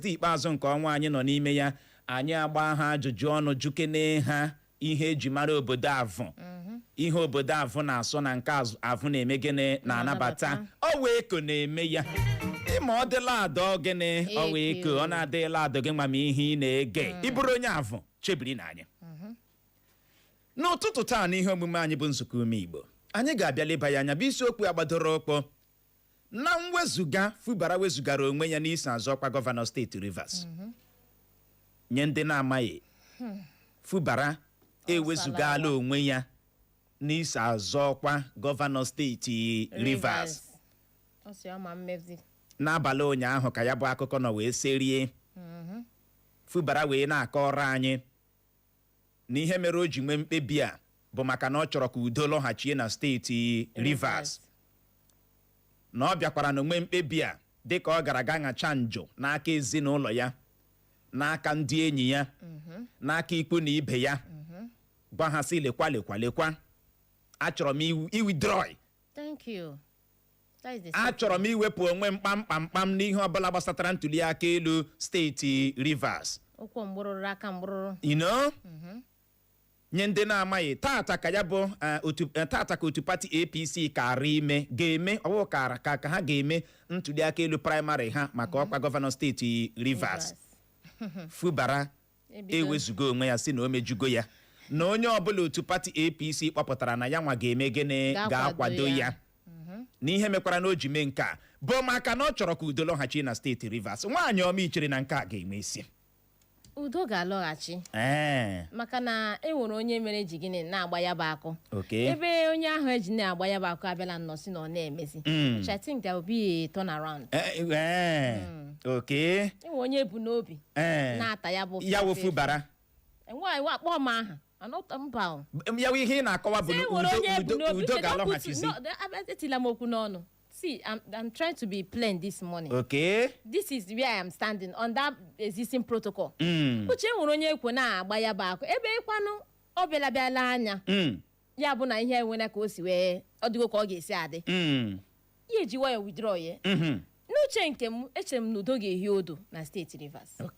ikpeazụ nke ọnwa anyị nọ n'ime ya anyị agba ha ajụjụ ọnụ jukene ha ihe eji mara obodo avụ ihe obodo avụ na-asọ na nke avụ na-eme gịnị na-anabata ọ wee ko na-eme ya ịma ọ dịla adọ gịnị ọ wee ko ọ na-adịla adọ gị ma ihe ị na-ege ịbụrụ onye avụ chebiri n'anya n'ụtụtụ taa n'ihe omume anyị bụ nzukọ ume Igbo anyị ga-abịa leba ya anya bụ isiokwu agbadoro ụkpọ na Mwezuga Fubara wezugara onwe ya n'isi azọ ọkwa gọvanọ steeti Rivers. Nye ndị na-amaghị Fubara ewezugaala onwe ya n'isi azọ ọkwa gọvanọ steeti Rivers. N'abalị ụnyaahụ ka ya bụ akụkọ nọ wee serie Fubara wee na-akọrọ anyị na ihe mere o ji nwee mkpebi a bụ maka na ọ chọrọ ka udo lohachie na steeti Rivers. Na ọ bịakwara na onwe mkpebi a dịka ọ gara ga ṅacha njọ n'aka ezinụlọ ya n'aka ndị enyi ya n'aka ikwu na ibe ya gwa ha sị lekwa achọrọ m iwithdraw. Thank you. Achọrọ m iwepụ onwe mkpamkpam n'ihe ọbụla gbasatara ntuliakaelu steeti Rivers. Okwu mgbụrụ aka mgbụrụ. You know? Nye ndị na-amaghị tata ka ya bụ tata ka otu pati APC kara ime ga-eme ọwụ kara ka ha ga-eme ntuliakaelu praịmarị ha maka ọkwa gọvanọ steeti Rivers. Fubara ewezuga onwe ya si na o mejugo ya na onye ọbụla otu pati APC kpọpụtara na ya nwa ga-eme gịnị ga-akwado ya n'ihe mekwara na o ji mee nke a bụ maka na ọ chọrọ ka udo lọghachi na steeti Rivers. Nwaanyị ọma ichere na nke a ga-enwe isi udo ga-alọghachi maka na enwere onye mere ji gịnị na-agba ya bụ akụ ebe onye ahụ eji na-agba ya bụ akụ abịala nnọsi na ọ na-emezi. I think there will be a turnaround. Enwe onye bu n'obi na-ata ya bụ Fubara nwaanyị wakpọ m aha mba ya ihe ị na-akọwa bụ udo ga-alọghachizi. Etila m okwu n'ọnụ. See, I'm trying to be plain this morning. This is where I am standing on that existing protocol. Uche nwere onye ekwe na-agba ya bụ akụ ebe ịkwanụ ọ bịala anya ya bụ na ihe enwena ka o si wee ọ dịgo ka ọ ga-esi adị ya eji waya withdraw ya n'uche nke m echere m na udo ga-ehi odo na steeti Rivers. Ọ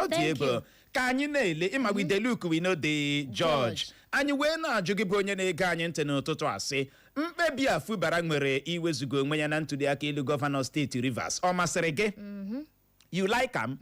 dị ego ka anyị na-ele ịmagide Luke we know the George anyị wee na-ajụ gị bụ onye na-ege anyị ntị n'ụtụtụ asị mkpebi a Fubara nwere iwezuga onwe ya na ntuliakaelu gọvanọ steeti Rivers ọ masịrị gị? You like am?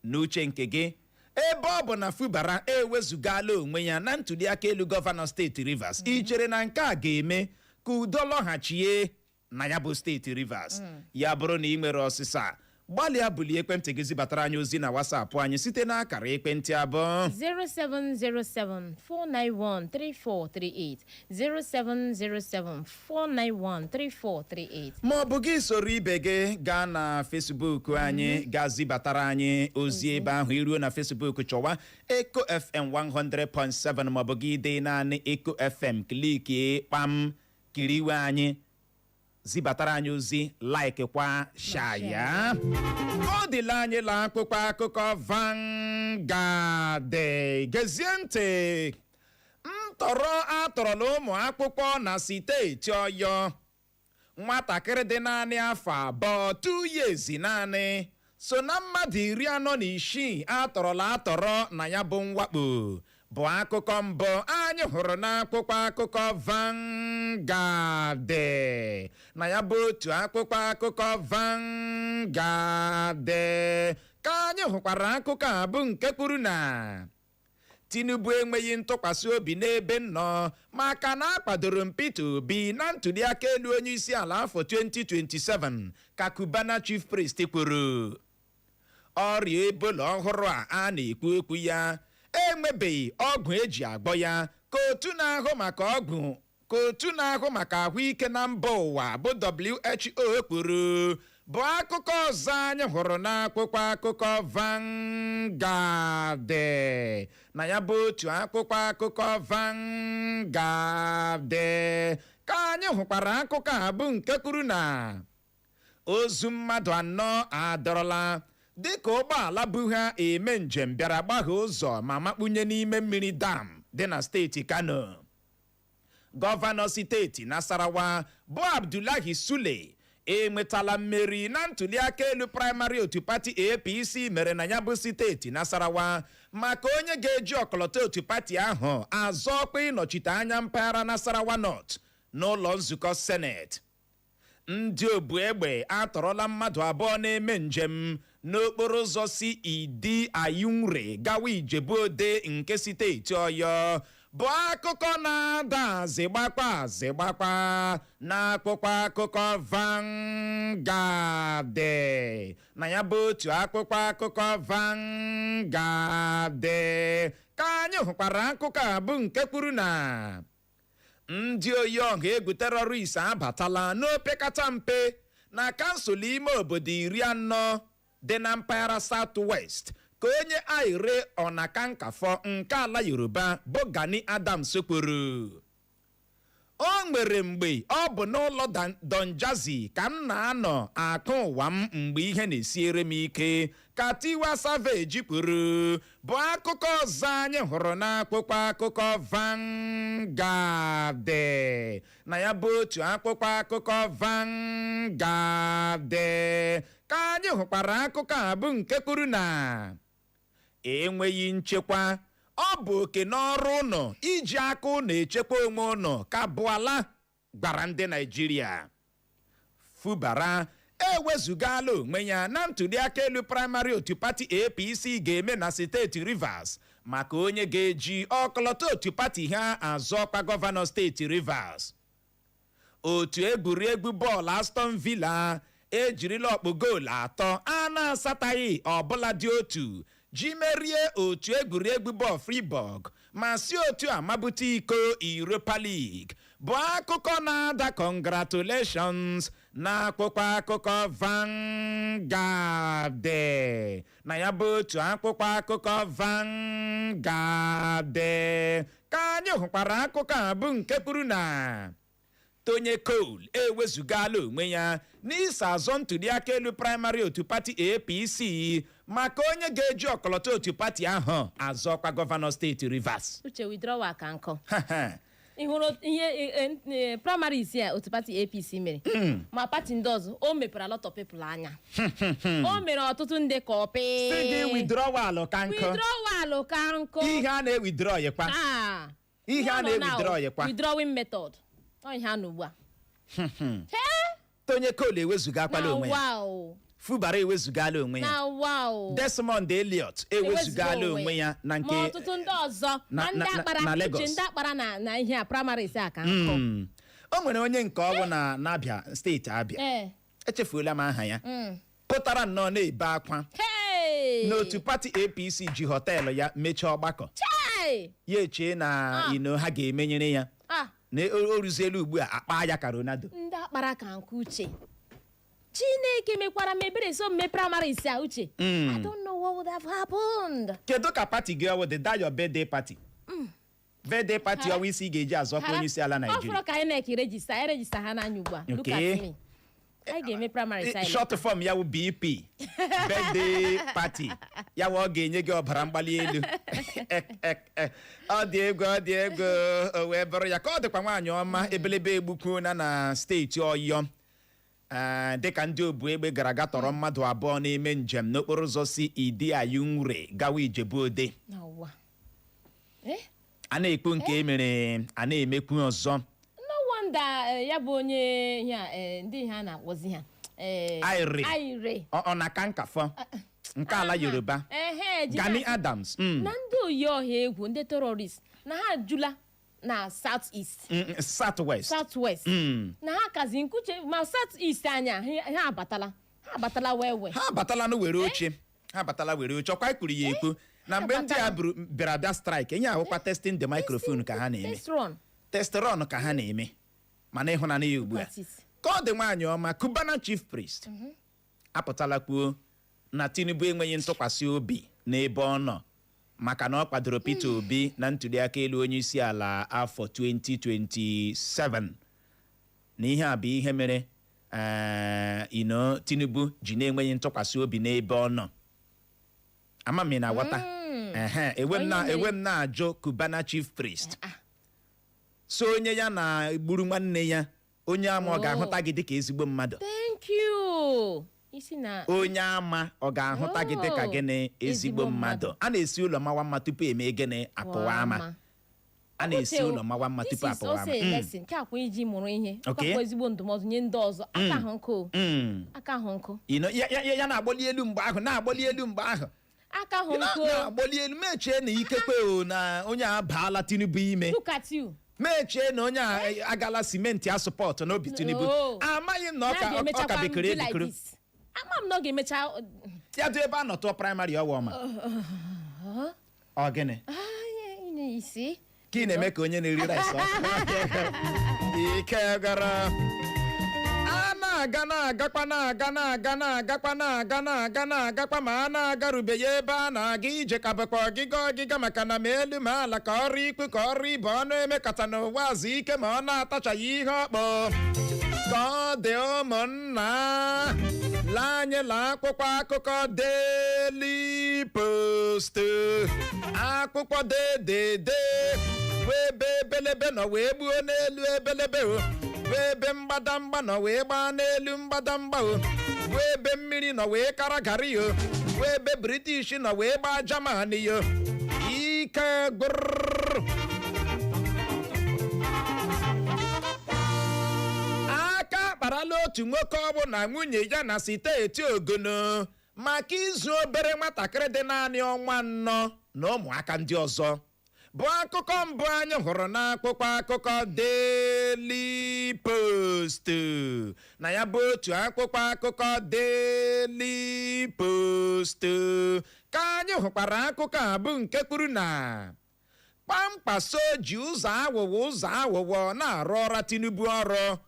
N'uche nke gị ebe ọ bụ na Fubara ewezugaala onwe ya na ntuliakaelu gọvanọ steeti Rivers ị chere na nke a ga-eme ka udo lọghachie na ya bụ steeti Rivers? Ya bụrụ na ị nwere ọsịsa gbalịa bulie ekwentị gị zibatara anyị ozi na WhatsApp anyị site n'akara ekwentị abụọ 0707-491-3438 0707-491-3438 ma ọ bụ gị soro ibe gị gaa na Facebook anyị gaa zibatara anyị ozi ebe ahụ iruo na Facebook chọwa Eko FM 100.7 ma ọ bụ gị dee naanị Eko FM kliki kpam kiriwe anyị zibatara anyị ozi like kwa shaya ọ dịla anyị la akpụkpọ akụkọ Vanguard gezie ntị ntọrọ atọrọla ụmụ akwụkwọ na steeti Ọyọ nwatakịrị dị naanị afọ abụọ 2 years naanị so na mmadụ 46 atọrọ na ya bụ mwakpo bụ akụkọ mbụ anyị hụrụ n'akwụkwọ akụkọ Vanguard na ya bụ otu akwụkwọ akụkọ Vanguard ka anyị hụkwara akụkọ a bụ nke kwuru na Tinubu enweghị ntụkwasị obi n'ebe nnọọ maka na akwadoro Peter Obi na ntuliakaelu onye isi ala afọ 2027 ka Cubana Chief Priest kwuru. Ọrịa Ebola ọhụrụ a na-ekwu okwu ya enwebeghị ọgwụ eji agwọ ya ka otu na-ahụ maka ahụike na mba ụwa bụ WHO kwuru bụ akụkọ ọzọ anyị hụrụ n'akwụkwọ akụkọ Vanguard na ya bụ otu akwụkwọ akụkọ Vanguard ka anyị hụkwara akụkọ a bụ nke kwuru na ozu mmadụ 4 adọrọla dịka ụgbọala bu ha eme njem bịara gbagha ụzọ ma makpunye n'ime mmiri dam dị na steeti Kano. Gọvanọ steeti Nasarawa bụ Abdullahi Sule enwetala mmeri na ntuliakaelu praịmarị otu pati APC mere na ya bụ steeti Nasarawa maka onye ga-eji ọkọlọtọ otu pati ahụ azọ ọkwa ịnọchite anya mpaghara Nasarawa North n'ụlọ nzukọ Senate. Ndị obu egbe atọrọla mmadụ abụọ na-eme njem n'okporo ụzọ si Idi Ayunre gawa Ijebu-Ode nke steeti Ọyọ bụ akụkọ na-ada azịgbakpa n'akwụkwọ akụkọ Vanguard. Na ya bụ otu akwụkwọ akụkọ Vanguard ka anyị hụkwara akụkọ a bụ nke kwuru na ndị oyi ọha egwu terọrist abatala n'opekata mpe na kansụl ime obodo 40 dị na mpaghara South-West ka onye Aire Ọnakankafọ nke ala Yoruba bụ Gani Adams kwuru. O nwere mgbe ọ bụ n'ụlọ Donjazi ka m na-anọ akụ ụwa m mgbe ihe na-esiere m ike ka Tiwa Savage kwuru bụ akụkọ ọzọ anyị hụrụ n'akwụkwọ akụkọ Vanguard. Na ya bụ otu akwụkwọ akụkọ Vanguard ka anyị hụkwara akụkọ a bụ nke kwuru na enweghị nchekwa ọ bụ oke n'ọrụ ụnọ iji aka ụnọ echekwa onwe ụnọ ka Buala gwara ndị Naịjirịa. Fubara ewezugaala onwe ya na ntuliakaelu praịmarị otu pati APC ga-eme na steeti Rivers maka onye ga-eji ọkọlọtọ otu pati ha azọ ọkwa gọvanọ steeti Rivers. Otu egwuregwu bọọlụ Aston Villa ejirila ọkpụ goolu 3 a na-asataghị ọbụla dị otu ji merie otu egwuregwu bọọlụ Freiburg ma si otu a mabute iko Europa League bụ akụkọ na-ada congratulations na akwụkwọ akụkọ Vanguard. Na ya bụ otu akwụkwọ akụkọ Vanguard ka anyị hụkwara akụkọ a bụ nke kwuru na Tony Cole ewezugaala onwe ya n'isi azọ ntuliakaelu praịmarị otu pati APC maka onye ga-eji ọkọlọtọ otu pati ahụ azọkwa gọvanọ steeti Rivers. Uche withdrawal ka nkọ. Ị hụrụ ihe praịmarị isi a otu pati APC mere ma pati ndị ọzọ o mepere a lot of people anya. O mere ọtụtụ ndị kọpị. Si gị withdrawal ka nkọ. Withdrawal ka nkọ. Ihe a na-ewithdraw yekwa. Ihe a na-ewithdraw yekwa. Withdrawing method. Ọ ihe a n'ugbu a. Tony Cole ewezugakwala onwe ya. Fubara ewezugaala onwe ya. Desmond Elliot ewezugaala onwe ya na nke ọtụtụ ndị ọzọ na Lagos. Ndị akpara na ihe a praịmarị ise aka nkọ. O nwere onye nke ọgwụ na Abia steeti Abia. Echefuola m aha ya. Pụtara nnọọ na-ebe akwa n'otu pati APC ji họteelụ ya mechaa ọgbakọ. Ya echee na ha ga-emenyere ya. Na o ruzielu ugbu a akpa ya ka Ronaldo. Ndị akpara ka nke Uche. Chineke mekwara mebere so mme praịmarị ise a Uche. I don't know what would have happened. Kedu ka pati gị ọwụ dị your birthday party? Birthday party ọwụ isi ga-eji azọkwa onye isi ala Nigeria. Ọ fọrọ ka INEC register ha n'anya ugbu a. Look at me. Anyị ga-eme praịmarị ise. Short form ya wụ BP. Birthday party. Ya wụ ọ ga-enye gị ọbara mgbali elu. Ọ dị ego o wee bụrụ ya ka ọ dịkwa nwaanyị ọma ebelebe egbukwu na steeti Ọyọ. Dịka ndị obu egbe gara aga tọrọ mmadụ abụọ na-eme njem n'okporo ụzọ si Idi Ayunre gawa Ijebu-Ode. A na-ekwu nke emere a na-emekwu ọzọ. No wonder ya bụ onye ndị ha na-akpọzi ha Aire Ọnakankafọ nke ala Yoruba Gani Adams na ndị oyi ọha egwu ndị terrorist na ha jula na South-East South-West na ha kazi nkuche ma South-East anya ha abatala wewe ha abatala no were oche ọkwa ikwuru ya ekwu na mgbe ndị a bịara bịa strike enye ahụkwa testing the microphone ka ha na-eme test run ka ha na-eme mana ịhụnanya ya ugbu a ka ọ dị nwaanyị ọma Cubana chief priest apụtala kwuo na Tinubu enweghị ntụkwasị obi n'ebe ọ nọ maka na ọ kwadoro Peter Obi na ntuliakaelu onye isi ala afọ 2027 na ihe a bụ ihe mere Tinubu ji na-enweghị ntụkwasị obi n'ebe ọ nọ. Ama m na wata ewe m na-ajụ Cubana chief priest so onye ya na gburu nwanne ya onye ama ọ ga-ahụta gị dịka ezigbo mmadụ. Thank you. Isi na onye ama ọ ga-ahụta gị dịka gịnị ezigbo mmadụ. A na-esi ụlọ mawa mma tupu eme gịnị akụwa ama. A na-esi ụlọ mawa mma tupu akụwa ama. This is also a lesson. Nke akwa iji mụrụ ihe. Ọkwa ezigbo ndụmọdụ nye ndị ọzọ. Aka ahụ nkụ. Aka ahụ nkụ. Ya na-agbali elu mgbe ahụ na-agbali elu mgbe ahụ. Aka ahụ nkụ. Na-agbali elu mechie na ikekwe na onye a baala Tinubu ime. Look at you. Mechie na onye a agala simenti a sọpọtụ n'obi Tinubu. Amaghị m na ọ ka bekere ebikere. Ama m na ọ ga-emecha. Ya dị ebe a nọ tụọ praịmarị ọwa ọma. Ọ gịnị? Isi. Ka ị na-eme ka onye na-eri rice ike gara. A na-agakwa ma a na-agarube ya ebe a na-aga ije ka bụkwa ọgịga maka na ma elu ma ala ka ọrụ ikpu ka ọrụ ibe ọnụ emekọta n'ụwa azụ ike ma ọ na-atachaghị ihe ọkpọ ka ọ dị ụmụnna lanyela akwụkwọ akụkọ Daily Post akwụkwọ dede ebe ebelebe nọ wee gbuo n'elu ebelebe ebe mgbadamgba nọ wee gbaa n'elu mgbadamgba ebe mmiri nọ wee kara garị ebe British nọ wee gbaa Germany ike gbụrụ. Aka akparala otu nwoke ọ bụ na nwunye ya na steeti Ogono maka izu obere nwatakịrị dị naanị ọnwa 4 na ụmụaka ndị ọzọ. Bụ akụkọ mbụ anyị hụrụ n'akwụkwọ akụkọ Daily Post. Na ya bụ otu akwụkwọ akụkọ Daily Post ka anyị hụkwara akụkọ a bụ nke kwuru na Kpamkpaso ji ụzọ aghụghọ na-arụ ọrụ Tinubu ọrụ.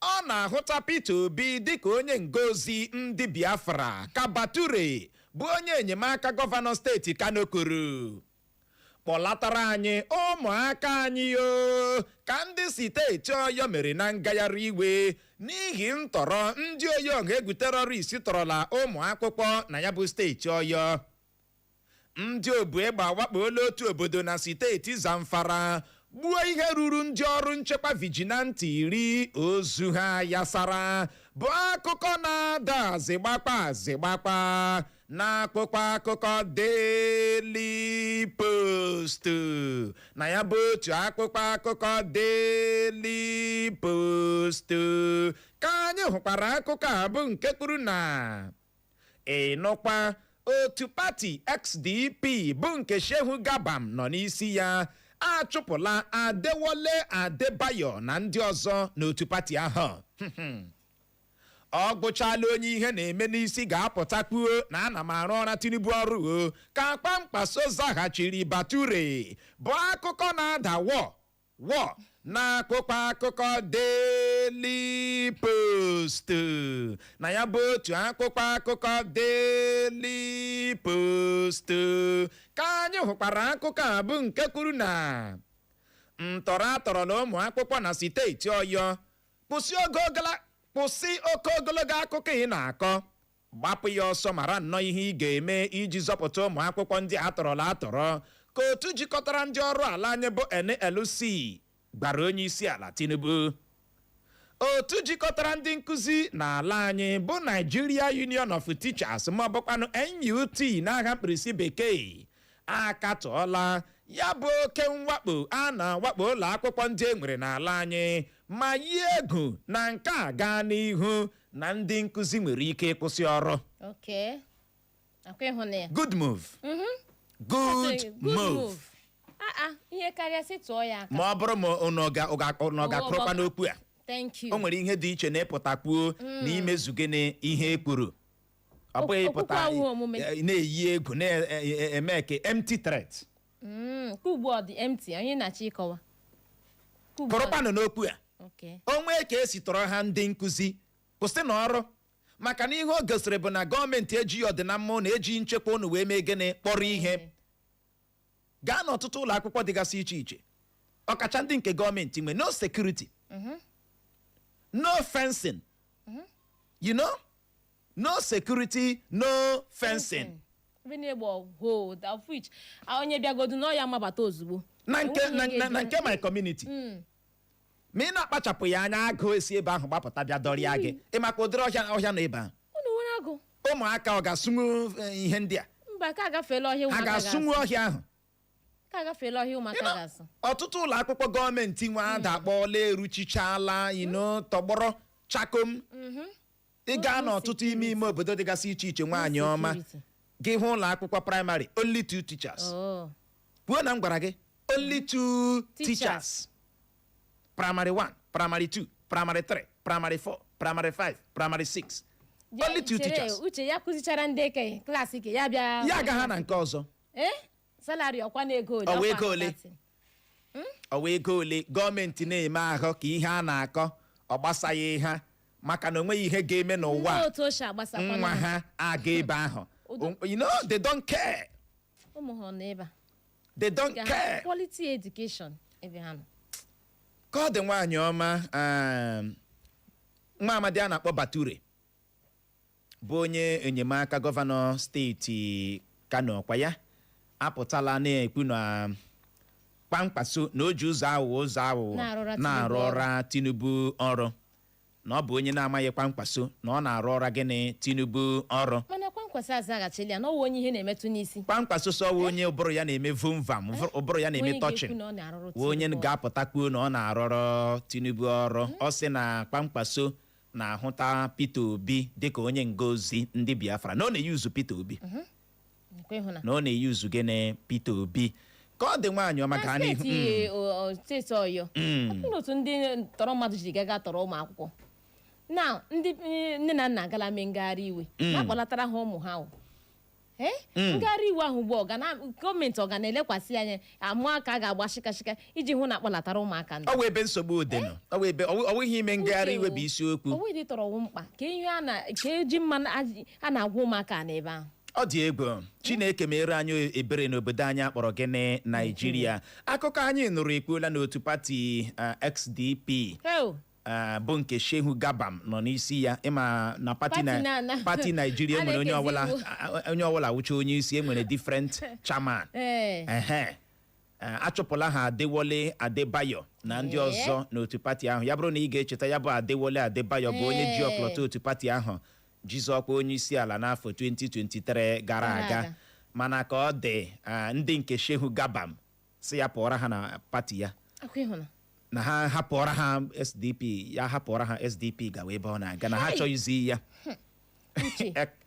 Ọ na-ahụta Peter Obi dịka onye ngozi ndị Biafra ka Bature bụ onye enyemaka gọvanọ steeti Kano kwuru. Kpọlatara anyị ụmụaka anyị ka ndị steeti Ọyọ mere na ngagharị iwe n'ihi ntọrọ ndị Oyi egwu terọrist tọrọla ụmụ akwụkwọ na ya bụ steeti Ọyọ. Ndị obu egbe awakpola otu obodo na steeti Zamfara gbuo ihe ruru ndị ọrụ nchekwa vigilanti 10 ozu ha yasara. Bụ akụkọ na-ada azịgbakpa n'akwụkwọ akụkọ Daily Post. Na ya bụ otu akwụkwọ akụkọ Daily Post ka anyị hụkwara akụkọ a bụ nke kwuru na ịnụkwa otu pati XDP bụ nke Shehu Gabam nọ n'isi ya achụpụla Adewole Adebayo na ndị ọzọ n'otu pati ahụ. Ọ gụchala onye ihe na-eme n'isi ga-apụtakpuo na ana m arụ ọrụ Tinubu ọrụ ka Kpamkpaso zaghachiri Bature. Bụ akụkọ na-ada wọ n'akwụkwọ akụkọ Daily Post. Na ya bụ otu akwụkwọ akụkọ Daily Post ka anyị hụkwara akụkọ a bụ nke kwuru na ntọrọ atọrọ na ụmụ akwụkwọ na steeti Ọyọ. Kwụsị oke ogologo akụkọ ị na-akọ, gbapụ ya ọsọ mara nnọọ ihe ị ga-eme iji zọpụta ụmụ akwụkwọ ndị atọrọla atọrọ ka otu jikọtara ndị ọrụ ala anyị bụ NLC gbara onye isi ala Tinubu. Otu jikọtara ndị nkụzi n'ala anyị bụ Nigeria Union of Teachers ma ọ bụkwanụ NUT n'agha mkpirisi bekee akatọọla ya bụ oke mwakpo a na-awakpo ụlọ akwụkwọ ndị e nwere n'ala anyị ma yie egwu na nke a gaa n'ihu na ndị nkụzi nwere ike ịkwụsị ọrụ. Good move. Good move. Ihe karịa sị tụọ ya aka. Ma ọ bụrụ ma unu ga-akụrụkwa n'okwu a. O nwere ihe dị iche na ịpụtakwuo na imezuga ihe e kwuru. Ọ bụghị ịpụta na-eyi egwu na-eme ka empty threat. Ugbu ọ dị empty, anyị na-achọ ịkọwa. Kụrụkwanụ n'okwu a. Onwe ka esi tọrọ ha ndị nkụzi kwụsị n'ọrụ maka na ihe o gosiri bụ na gọọmenti ejighị ọdịnamma na eji nchekwa unu wee mee gịnị kpọrọ ihe. Gaa n'ọtụtụ ụlọ akwụkwọ dịgasị iche iche ọkacha ndị nke gọọmenti nwe no security, no fencing, you know, no security, no fencing. Onye bịagodu n'ọya mabata ozugbo na nke my community ma ị na-akpachapụ ya anya agụ esi ebe ahụ gbapụta bịa dọrịa gị ị maka ụdịrị ọhịa nọ ebe ahụ ụmụaka ọ ga-asụnwu ihe ndị a mba ka agafeela ọhịa ha ga-asụnwu ọhịa ahụ ka agafeela ọhịa ụmụaka ga-asụ ọtụtụ ụlọ akwụkwọ gọọmenti nwe ada akpọọla eruchichala tọgbọrọ chakom ị gaa n'ọtụtụ ime obodo dịgasị iche iche nwaanyị ọma gị hụ ụlọ akwụkwọ praịmarị only 2 teachers kwuo na m gwara gị only 2 teachers primary 1 primary 2 primary 3 primary 4 primary 5 primary 6 only 2 teachers uche ya kụzichara ndị eke klaasị ke ya bịa ya aga ha na nke ọzọ salari ọkwa na ego ole ọwa ego ole gọọmenti na-eme ahụ ka ihe a na-akọ ọ gbasaghị ha maka na onweghị ihe ga-eme n'ụwa nwa ha aga ebe ahụ they don't care ụmụ ha n'ebe they don't care quality education ebe ha nọ ka ọ dị nwaanyị ọma nwa amadi a na-akpọ Bature bụ onye enyemaka gọvanọ steeti Kano kwa ya apụtala na-ekwu na kpamkpaso na o ji ụzọ aghụghọ na-arụ ọra Tinubu ọrụ na ọ bụ onye na-amaghị kpamkpaso na ọ na-arụ ọra gịnị Tinubu ọrụ mana kpamkpaso azaghachila na ọwụ onye ihe na-emetụ n'isi kpamkpaso so ọwụ onye ụbụrụ ya na-eme vumvam ụbụrụ ya na-eme tọchịn onye ga-apụta kwuo na ọ na-arụrụ Tinubu ọrụ ọ sị na kpamkpaso na-ahụta Peter Obi dịka onye ngozi ndị Biafra na ọ na-eyuzu Peter Obi na ọ na-eyuzu gịnị Peter Obi ka ọ dị nwaanyị ọma gaa n'ihu steeti Ọyọ ọkụ otu ndị tọrọ mmadụ ji gaga tọrọ ụmụ akwụkwọ na ndị nne na nna agala mee ngagharị iwe na-akpọlatara ha ụmụ ha ngagharị iwe ahụ ugbu gọọmenti ọ ga na-elekwasị anya amụ aka a ga-agba shikashika iji hụ na akpọlatara ụmụaka ndị ọ wụ ebe nsogbu dị nọ ọ wụghị ime ngagharị iwe bụ isiokwu ọwụdị tọrọ mkpa ka ihe ka eji mma a na-agwa ụmụaka n'ebe ahụ ọ dị egwu Chineke mere anyị ebere n'obodo anyị akpọrọ gịnị Naijiria akụkọ anyị nụrụ ekwuola n'otu pati XDP bụ nke Shehu Gabam nọ n'isi ya ịma na pati Naijiria enwere onye ọbụla wụcha onye isi enwere different chairman achụpụla ha Adewole Adebayo na ndị ọzọ n'otu pati ahụ ya bụrụ na ị ga-echeta ya bụ Adewole Adebayo bụ onye ji ọkọlọtọ otu pati ahụ jizọkwa onye isi ala n'afọ 2023 gara aga mana ka ọ dị ndị nke Shehu Gabam si ya pụọra ha na pati ya na ha hapụọra ha SDP ya hapụọra ha SDP gawa ebe ọ na-aga na ha achọghịzi ya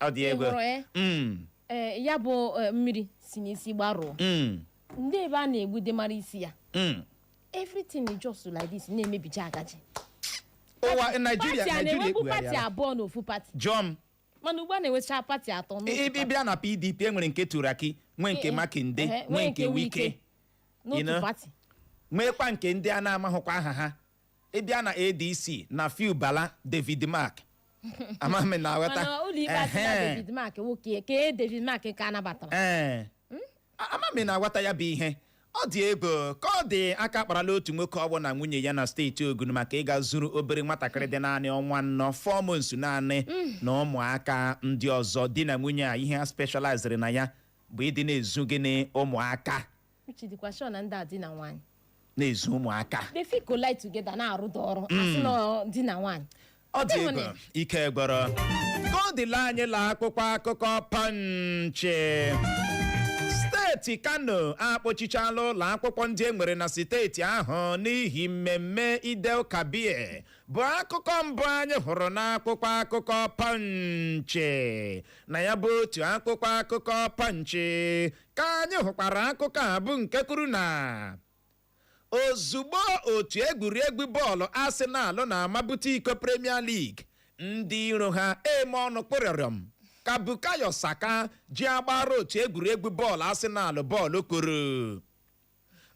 ọ dị egwu ya bụ mmiri si n'isi gbarụọ ndị ebe a na-egbude mara isi ya everything is just like this na-emebicha agaji ụwa Naijiria pati abụọ n'ofu pati Jom mana ugbu a na-enwecha pati atọ ịbịa na PDP enwere nke Turaki nwee nke Makinde nwee nke Wike n'otu pati nweekwa nke ndị a na-amahụkwa aha ha ịbịa na ADC na Fubara David Mark amami na aghọta David Mark nwoke ke David Mark ka anabatara amami na aghọta ya bụ ihe ọ dị ego ka ọ dị aka kparala otu nwoke ọgbọ na nwunye ya na steeti Ogun maka ịga zuru obere nwatakịrị dị naanị ọnwa 4 4 months naanị na ụmụaka ndị ọzọ di na nwunye a ihe ha specializere na ya bụ ịdị na-ezu gịnị ụmụaka na-ezu ụmụaka na-arụda ọrụ asị na di na nwaanyị ọ dị ego ike gwọrọ ka ọ dịla anyị la akwụkwọ akụkọ Punch steeti Kano akpọchichala ụlọ akwụkwọ ndị enwere na steeti ahụ n'ihi mmemme Idel Kabir bụ akụkọ mbụ anyị hụrụ n'akwụkwọ akụkọ Punch na ya bụ otu akwụkwọ akụkọ Punch ka anyị hụkwara akụkọ a bụ nke kwuru na ozugbo otu egwuregwu bọọlụ Arsenal na-amabute iko Premier League ndị iro ha eme ọnụ kpụrịọrịọm ka Bukayo Saka ji agbara otu egwuregwu bọọlụ Arsenal bọọlụ kụrụ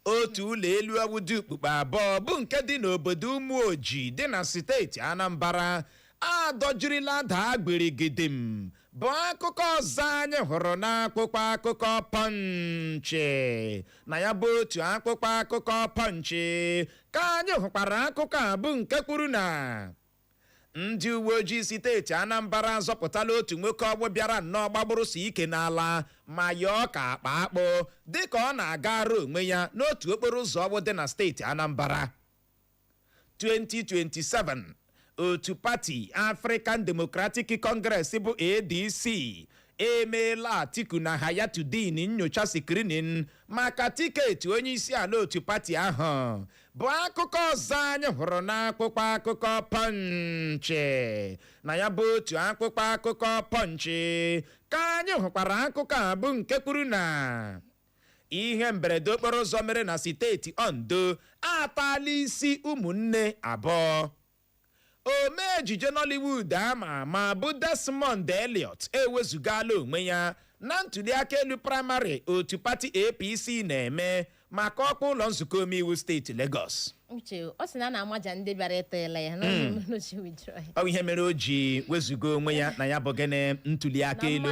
otu ụlọ elu awụdị ukpukpe abụọ bụ nke dị n'obodo Ụmụoji dị na steeti Anambra adọjirila daa gbirigidim bụ akụkọ ọzọ anyị hụrụ n'akwụkwọ akụkọ Punch na ya bụ otu akwụkwọ akụkọ Punch ka anyị hụkwara akụkọ a bụ nke kwuru na ndị uwe ojii steeti Anambra zọpụtala otu nwoke ọgbọ bịara nnọọ gbagbụrụsi ike n'ala ma yọọ ka akpa akpụ dịka ọ na-agara onwe ya n'otu okporo ụzọ ọgbọ dị na steeti Anambra 2027 otu pati African Democratic Congress bụ ADC emeela Atiku na Hayatuddin nyocha screening maka tiketi onye isi ala otu pati ahụ bụ akụkọ ọzọ anyị hụrụ n'akwụkwọ akụkọ Punch. na ya bụ otu akwụkwọ akụkọ Punch ka anyị hụkwara akụkọ a bụ nke kwuru na ihe mberede okporo ụzọ mere na steeti Ondo atala isi ụmụnne abụọ. Ome ejije Nollywood ama ama bụ Desmond Elliot ewezugaala onwe ya na ntuliakaelu praịmarị otu pati APC na-eme maka ọkwa ụlọ nzukọ omeiwu steeti Lagos. Ọ sị na a na-amaja ndị bịara ịtọla ya ọ ihe mere o ji wezuga onwe ya na ya bụ gịnị ntuliakaelu.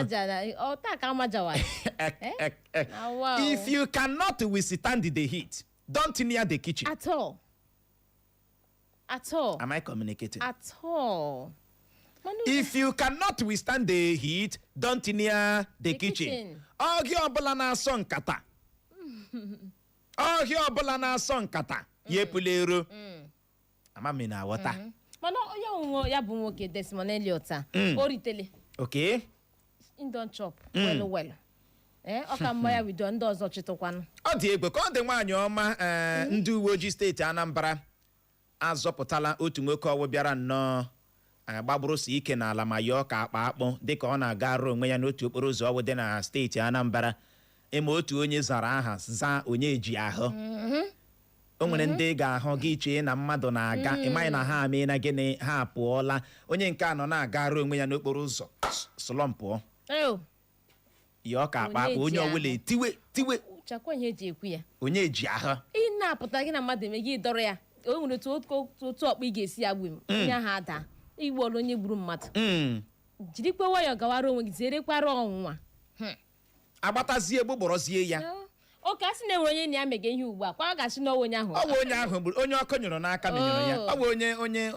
If you cannot withstand the heat, don't near the kitchen. At all. Am I communicating? At all. If you cannot withstand the heat, don't near the kitchen. Ọhịa ọbụla na-asọ nkata. Ọhịa ọbụla na-asọ nkata. Yepụla ero. Amami na aghọta. Mana ya bụ nwoke Desmond Elliot o ritele. Okay. Don't chop. Well. Ọka mma ya wido ndị ọzọ chịtụkwanụ. Ọ dị egbe ka ọ dị nwaanyị ọma ndị uwe ojii steeti Anambra azọpụtala otu nwoke ọwụ bịara nnọọ gbagburu si ike n'ala ma yọọ ka akpa akpụ dịka ọ na-aga arụ onwe ya n'otu okporo ụzọ ọwụ dị na steeti Anambra. Ema otu onye zara aha za onye ji ahụ. O nwere ndị ga-ahụ gị chee na mmadụ na-aga ịmaghị na ha amee na gịnị ha apụọla. Onye nke anọ na-aga arụ onwe ya n'okporo ụzọ sụlọmpụọ yọọ ka akpa akpụ onye ọbụla tiwe onye ji ahụ. Ị na-apụta gị na mmadụ eme gị dọrọ ya o nwere otu ọkpụ ị ga-esi ya gbu onye ahụ ada igbuola onye gburu mmadụ. Jirikwa nwayọọ gawara onwe gị zerekwara ọnwụnwa agbatazie gbugbọrọzie ya. Oke asị na-enwere onye na ya mege ihe ugbu a kwa ọ ga-asị na onye ahụ ọ bụ onye ahụ gburu onye ọkụ nyụrụ n'aka menyụrụ ya. Ọ bụ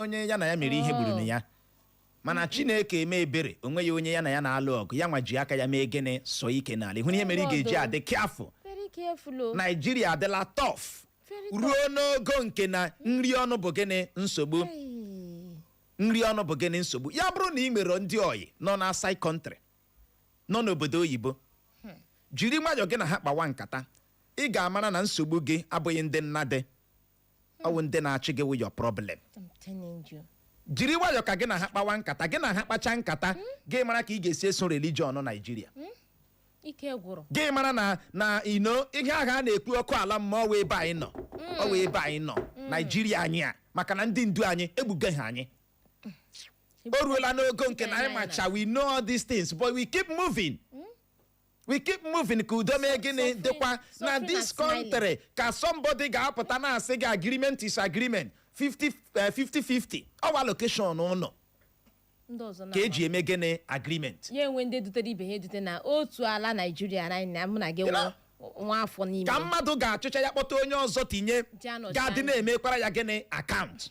onye ya na ya mere ihe gburu na ya. Mana Chineke eme ebere onwe ya onye ya na ya na-alụ ọgụ ya nwa ji aka ya mee gịnị sọ ike n'ala. Ihu ihe mere ị ga-eji adị careful. Nigeria adịla tough ruo n'ogo nke na nri ọnụ bụ gịnị nsogbu. Nri ọnụ bụ gịnị nsogbu. Ya bụrụ na ị nwere ndị oyi nọ na outside country nọ n'obodo oyibo jiri nwayọọ gị na ha kpawa nkata ị ga-amara na nsogbu gị abụghị ndị nna dị ọ bụ ndị na-achị gị with your problem. Jiri nwayọọ ka gị na ha kpawa nkata gị na ha kpacha nkata gị mara ka ị ga-esi eso religion Nigeria. Gị mara na ino ihe agha a na-ekwu ọkụ ala mmụọ ọwa ebe anyị nọ ọwa ebe anyị nọ Nigeria anyị a maka na ndị ndu anyị egbugo ha anyị. O ruola n'ogo nke na anyị macha we know all these things but we keep moving. We keep moving ka udo mee gịnị dịkwa na this country ka somebody ga-apụta na-asị gị agreement is agreement 50-50 ọwa location ụlọ ka eji eme gịnị agreement. Ya enwe ndị dutere ibe ha edute na otu ala Nigeria na mụ na gị nwa afọ n'ime ka mmadụ ga-achụcha ya kpọta onye ọzọ tinye ga-adị na-emekwara ya gịnị akaụntụ.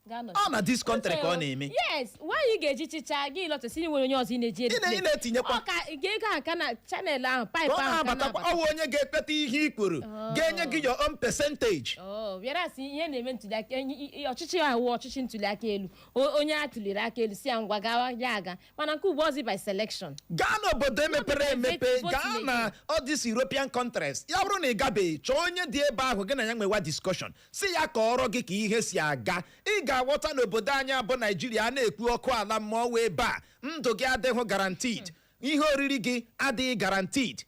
Ọ na this country ka ọ na-eme. Yes, nwaanyị ga-eji chicha gị lọtụsị nwere onye ọzọ ị na-eji ị na-etinyekwa ga-ego aka na chanel ahụ paịpụ ahụ ọ bụ onye ga-ekpeta ihe ikporo ga-enye gị your own percentage. Bịara si ihe na-eme ntuliaka ọchịchị ahụ ọchịchị ntuliaka elu onye a tụliri aka elu si ya ngwa gawa ya aga mana nke ugbu ọzọ by selection. Gaa n'obodo emepere emepe gaa na all these European countries ya bụrụ na ị gabeghị chọọ onye dị ebe ahụ gị na ya nwewa discussion si ya ka ọrọ gị ka ihe si aga. Ị ga-aghọta n'obodo anyị abụ Nigeria a na-ekwu ọkụ ala mmụọ wee ebe a ndụ gị adịghị guaranteed ihe oriri gị adịghị guaranteed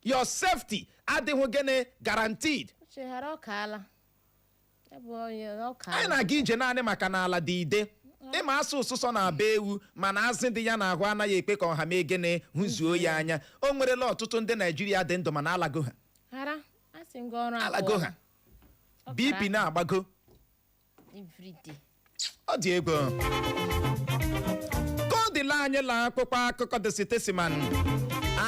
your safety adịghị gịnị guaranteed. Anyị na-aga ije naanị maka na ala dị ide ịma asụ ụsụsọ na-aba ewu mana azị dị ya na ahụ anaghị ekpe ka ọha mee gịnị hụzuo ya anya. O nwerela ọtụtụ ndị Nigeria dị ndụ mana alago ha alago ha BP na-agbago. Ọ dị ego ka ọ dịla anyị la akpụkpọ akụkọ dị sitesiman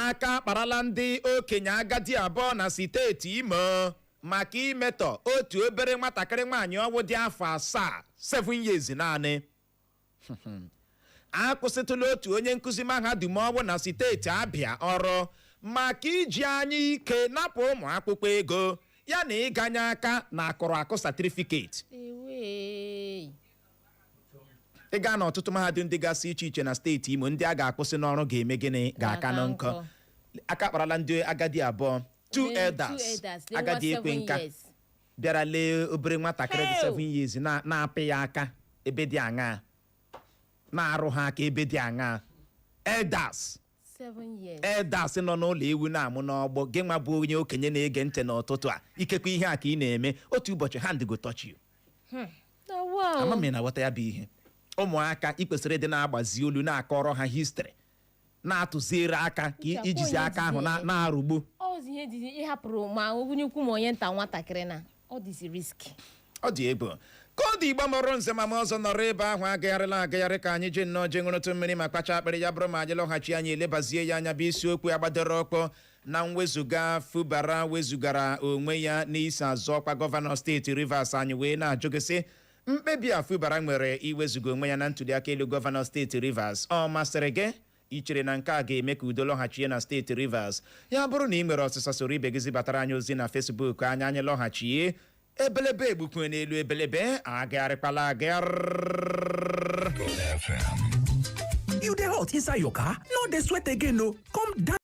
aka kparala ndị okenye agadi abụọ na steeti Imo maka imetọ otu obere nwatakịrị nwaanyị ọwụ dị afọ 7 years naanị. Akwụsịtụla otu onye nkụzi mahadum ọwụ na steeti Abịa ọrụ maka iji anya ike napụ ụmụ akwụkwọ ego ya na ịganye aka na akụrụ akụ certificate. Ị gaa na ọtụtụ mahadum ndị gasị iche iche na steeti Imo, ndị a ga-akwụsị n'ọrụ ga-eme gịnị ga-aka na nkọ. Aka kparala ndị agadi abụọ, 2 elders agadi ekwe nka bịara lee obere nwatakịrị dị 7 years na-apị ya aka ebe dị aṅaa, na-arụ ha aka ebe dị aṅaa. Elders 7 years. Elders nọ n'ụlọ ewu na-amụ n'ọgbọ, gị nwa bụ onye okenye na-ege ntị n'ụtụtụ a, ikekwe ihe a ka ị na-eme, otu ụbọchị hand go touch you. Ama m na ghọta ya bụ ihe. Ụmụaka ị kwesịrị ịdị na-agbazi olu na-akọrọ ha histrị, na-atụziere aka ka ijizi aka ahụ na-arụgbu. Ozi ihe dị ịhapụrụ ma onye ukwu ma onye nta nwatakịrị na ọ dịzi riski. Ọ dị egwu. Ka ọ dị Igbo mụrụ nze ma ọzọ nọrọ ebe ahụ agagharịla agagharị ka anyị ji nnọọ je ṅụrụtụ mmiri ma kpacha akpịrị ya bụrụ ma anyị lọghachi anyị elebazie ya anya bụ isiokwu ya gbadoro ọkpọ na Mwezuga Fubara wezugara onwe ya n'isi azọ ọkwa gọvanọ steeti Rivers. Anyị wee na-ajụgịsị Mkpebi a Fubara nwere iwezuga onwe ya na ntuliakaelu gọvanọ steeti Rivers. Ọ masịrị gị? I chere na nke a ga-eme ka udo lọghachie na steeti Rivers? Ya bụrụ na ị nwere ọsịsa, soro ibe gị zibatara anyị ozi na Facebook anyị lọghachie. Ebelebe egbukwe n'elu ebelebe agagharịkwala agagharị. You dey hot inside your car? No dey sweat again o. Come down.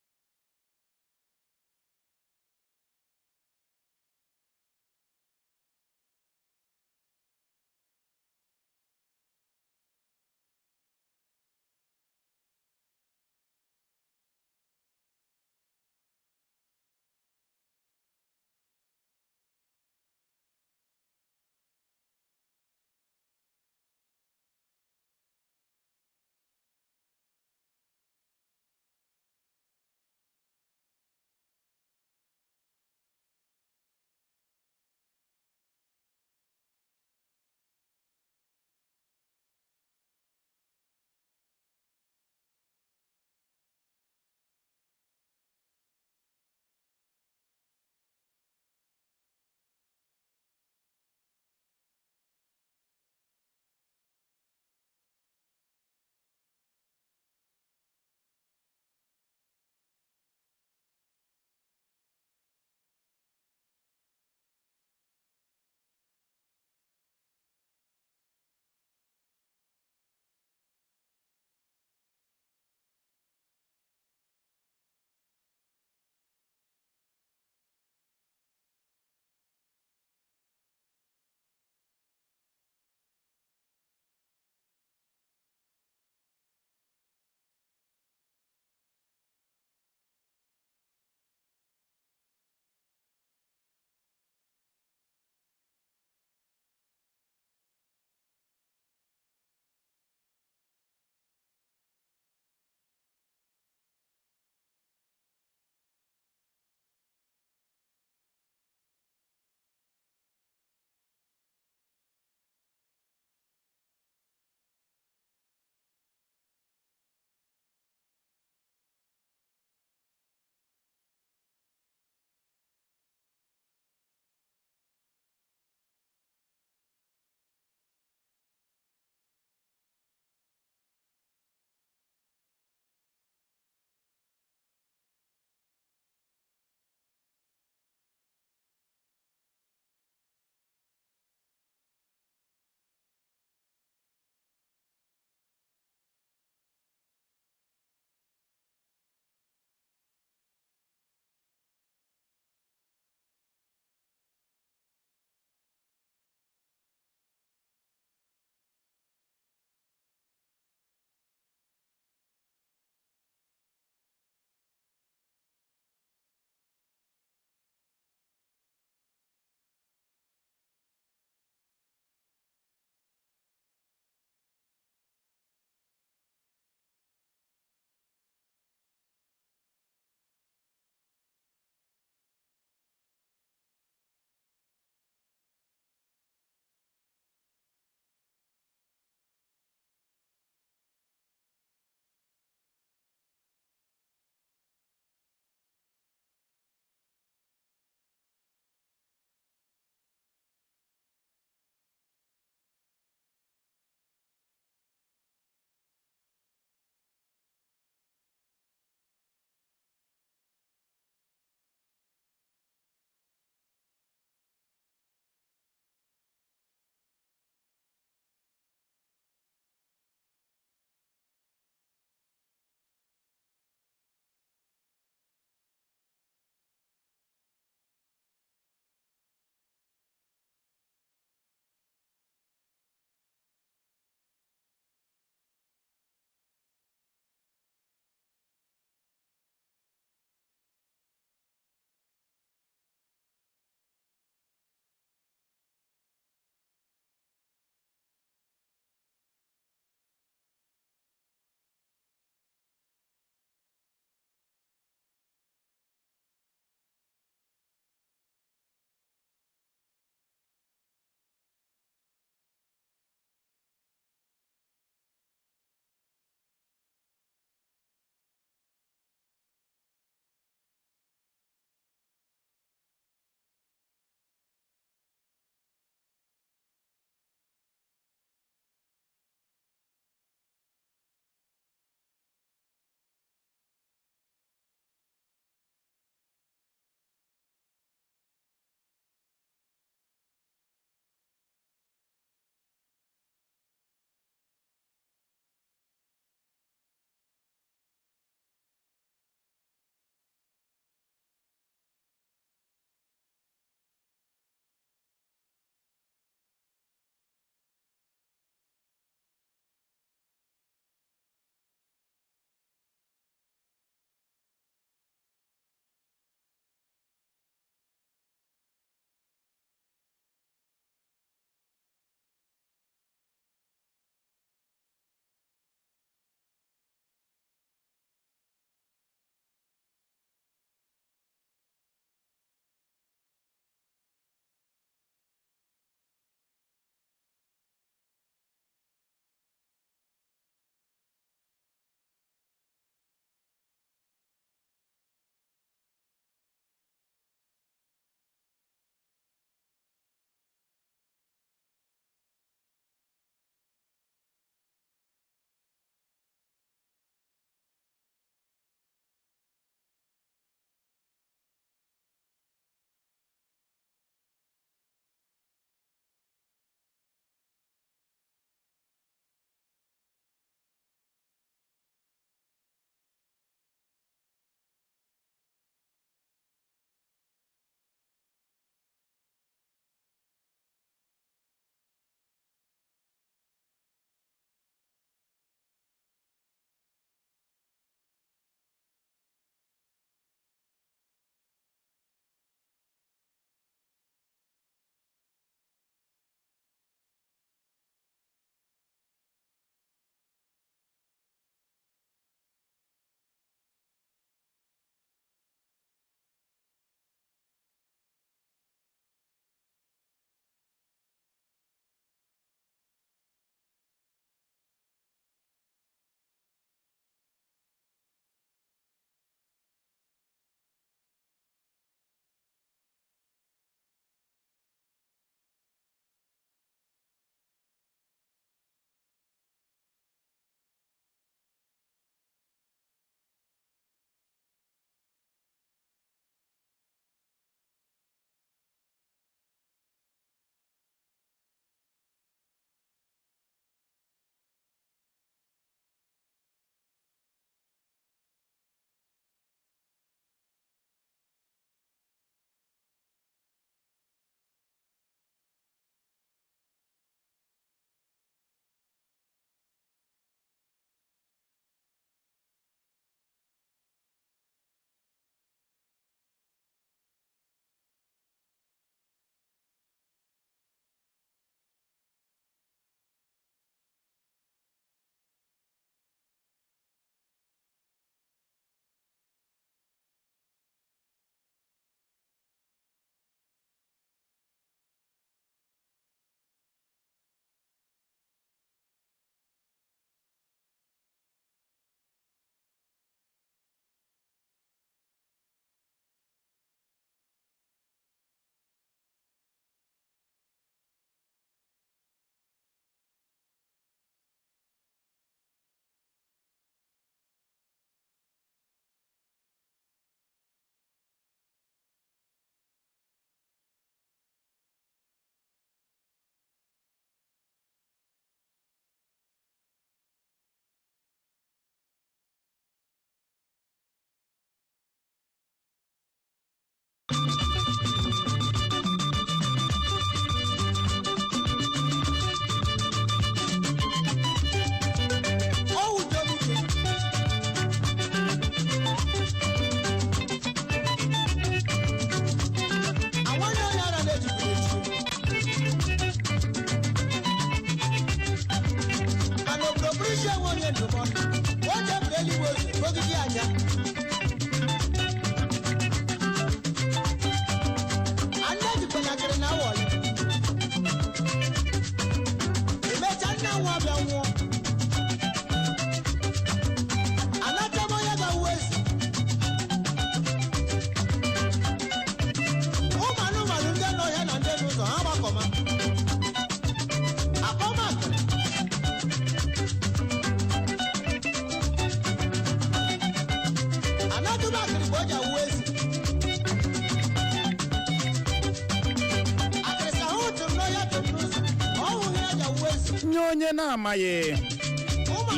onye na-amaghị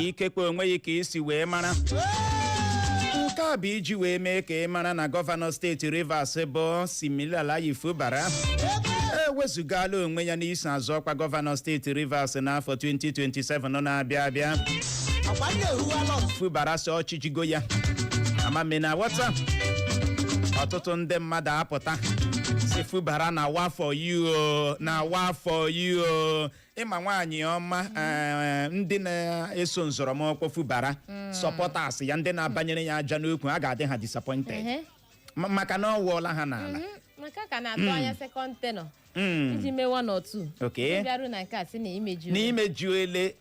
ikekwe onwe ya ka isi wee mara nke a bụ iji wee mee ka ị mara na gọvanọ steeti Rivers bụ Mwezuga Fubara ewezugaala onwe ya n'isi azụ ọkwa gọvanọ steeti Rivers n'afọ 2027 na-abịa abịa. Fubara sị ọchịjigo ya amame na wọta ọtụtụ ndị mmadụ apụta si Fubara na wa for you na wa for you ịma nwaanyị ọma ndị na-eso nzọrọmụkwụ Fubara supporters ya ndị na-abanyere ya aja n'okwu a ga-adị ha disappointed maka na ọ wụọla ha n'ala maka ka na-atụ anya second tenor iji mee 1 or 2 bịarụ na nke a sị na imejuele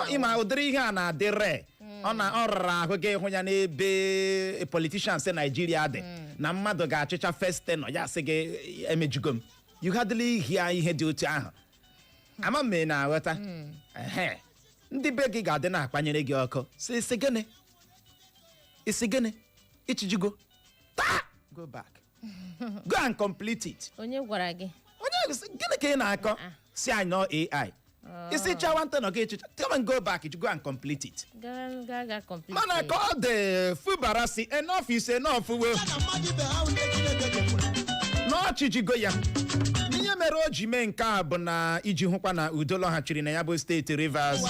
ịma ụdịrị ihe a na-adị re ọ rara ahụ gị ịhụ ya n'ebe politicians Nigeria dị na mmadụ ga-achịcha first tenor ya sị gị emejugo m you hardly hear ihe dị otu ahụ ama m na aghọta ndị be gị ga-adị na-akpanyere gị ọkụ isi gịnị ichijigo go back go and complete it. Onye gwara gị gịnị ka ị na-akọ si anyị nọ AI isi chawa ntị nọ gị echicha tell and go back go and complete it. Mana ka ọ dị Fubara si enough is enough n'ọchịjigo ya ihe mere o ji mee nke a bụ na iji hụkwa na udo lọghachiri na ya bụ steeti Rivers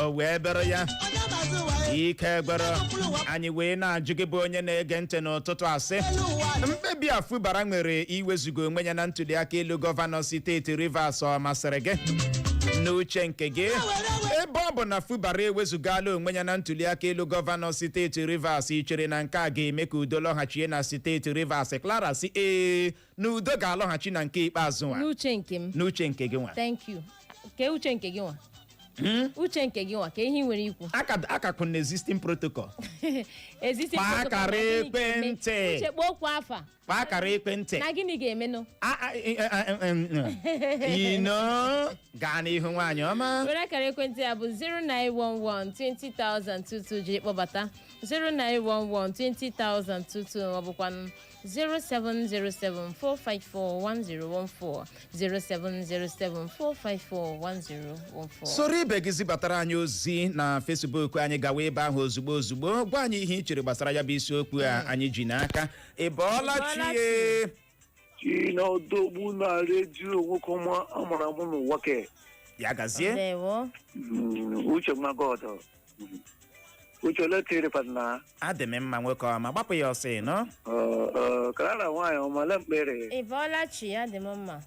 o wee bere ya ike gbere anyị wee na-ajụ gị bụ onye na-ege ntị n'ụtụtụ asị mkpebi a Fubara nwere iwezuga onwe ya na ntuliakaelu gọvanọ steeti Rivers ọ masịrị gị n'uche nke gị ebe ọ bụ na Fubara ewezugaala onwe ya na ntuliakaelu gọvanọ steeti Rivers chere na nke a ga-eme ka udo lọghachie na steeti Rivers Clara si na udo ga-alọghachi na nke ikpeazụ nwa n'uche nke gị nwa. Thank you. Ke uche nke gị nwa uche nke gị nwa ka ihe nwere ikwu akakụ na existing protocol existing protocol kpakara ekwentị uche kpokwu afa kpakara ekwentị na gịnị ga-emenụ gaa n'ihu nwaanyị ọma were akara ekwentị ya bụ 091120022 jiri kpọbata 091120022 ọ bụkwa 07074541014 07074541014. soro ibe gị zibatara anyị ozi na Facebook anyị gawa ebe ahụ ozugbo gwa anyị ihe ị chere gbasara ya bụ isiokwu a anyị ji n'aka. Ị bọọla chie Chinodogbu na redio nwoke ọma amara mụ n'ụwa ke ya gazie uche magodo uche letere padna adị m mma nwoke ọma gbapụ ya ọsị nọ kara nwaanyị ọma le mkpere ị bọọla chi ya dị m mma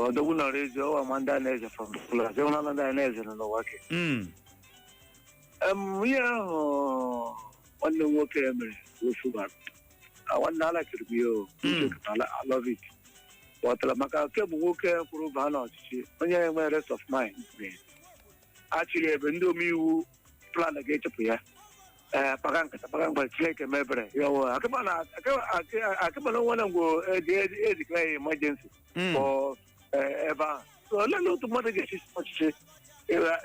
odogbu na redio ọwa ma ndị a na-eze famụla zewụna ndị a na-eze n'ụwa ke ihe ahụ nwanne m nwoke mere Fubara nwanne ala kiri m I love it kpọtara maka kebụ nwoke kwuru baa n'ọchịchị onye enwe rest of mind achịrị ebe ndị omeiwu plan ga-echepụ ya paga nkata Chineke mebere akịbana nwana ngwo ejikwa ya emergency for ebe ahụ so ole na otu mmadụ ga-esi ọchịchị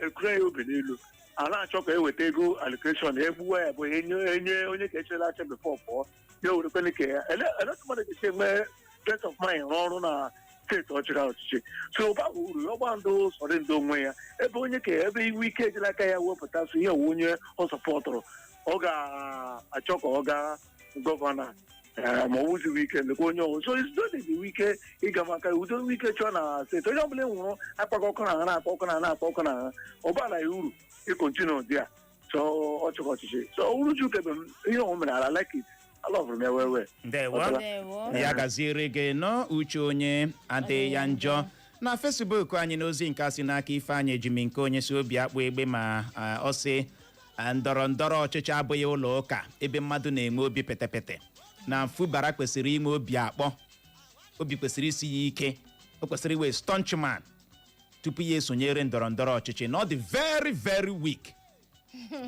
ekure ya obi n'elu a na-achọ ka eweta ego allocation egbuwa ya bụ enye onye ka echela acha before pụọ ya werekwana ike ya ele otu mmadụ ga-esi enwe rest of mind rụọ ọrụ na steeti ọchịchị so ụba uru ọgba ndụ sọrọ ndị onwe ya ebe onye ka ebe iwu ike ejila aka ya wepụta so ihe onye ọ sọpọtụrụ ọ ga-achọ ka ọ gaa gọvanọ ma ọ wụzi wike lekwa onye ọnwụ so izudodịghị wike ịga maka udo wike chọọ na steeti onye ọbụla nwụrụ akpaga ọkụ na ha na-akpa ọkụ na ha na-akpa ọkụ na ha ọ bara ya uru ịkontinu dị ya chọọ ọchịkọ ọchịchị so uruju kebe m ihe ọnwụ mere ala like it alọvụrụ m ya wewe ndewo ya gaziere gị nọ uche onye adịghị ya njọ na Facebook anyị n'ozi nke asị n'aka Ifeanyị Ejimi nke onye si obi akpụ egbe ma ọ sị ndọrọ ndọrọ ọchịchị abụghị ụlọ ụka ebe mmadụ na-enwe obi petepete na Fubara kwesịrị inwe obi akpọ obi kwesịrị isi ya ike o kwesịrị iwe staunch man tupu ya esonyere ndọrọ ndọrọ ọchịchị na ọ dị very very weak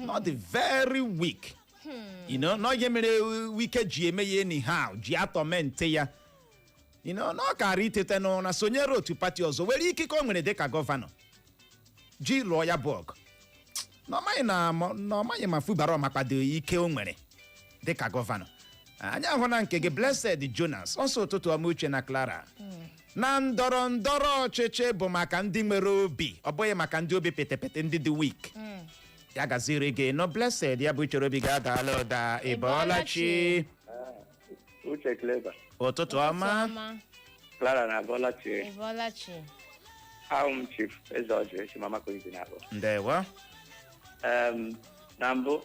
na ọ dị very weak you know na ihe mere wike ji eme ya anyhow ji atọmente ya you know na ọ kara itete na sonyere otu pati ọzọ were ikike o nwere dịka gọvanọ ji lụọ ya bụ ọgụ na ọ maghị ma Fubara ọmakpado ike o nwere dịka gọvanọ anyị ahụ na nke gị Blessed Jonas ọsọ ụtụtụ ọma uche na Clara na ndọrọ ndọrọ ọchịchị bụ maka ndị nwere obi ọ bụghị maka ndị obi petepete ndị dị weak ya gaziri gị nọ Blessed ya bụ chere obi ga-adala ụda ịbọọlachi Uche Clever. ụtụtụ ọma Clara na Bolachi. Bolachi. I'm Chief Eze Ọjị si mama Koizi na-akpọ. ndewo Na mbụ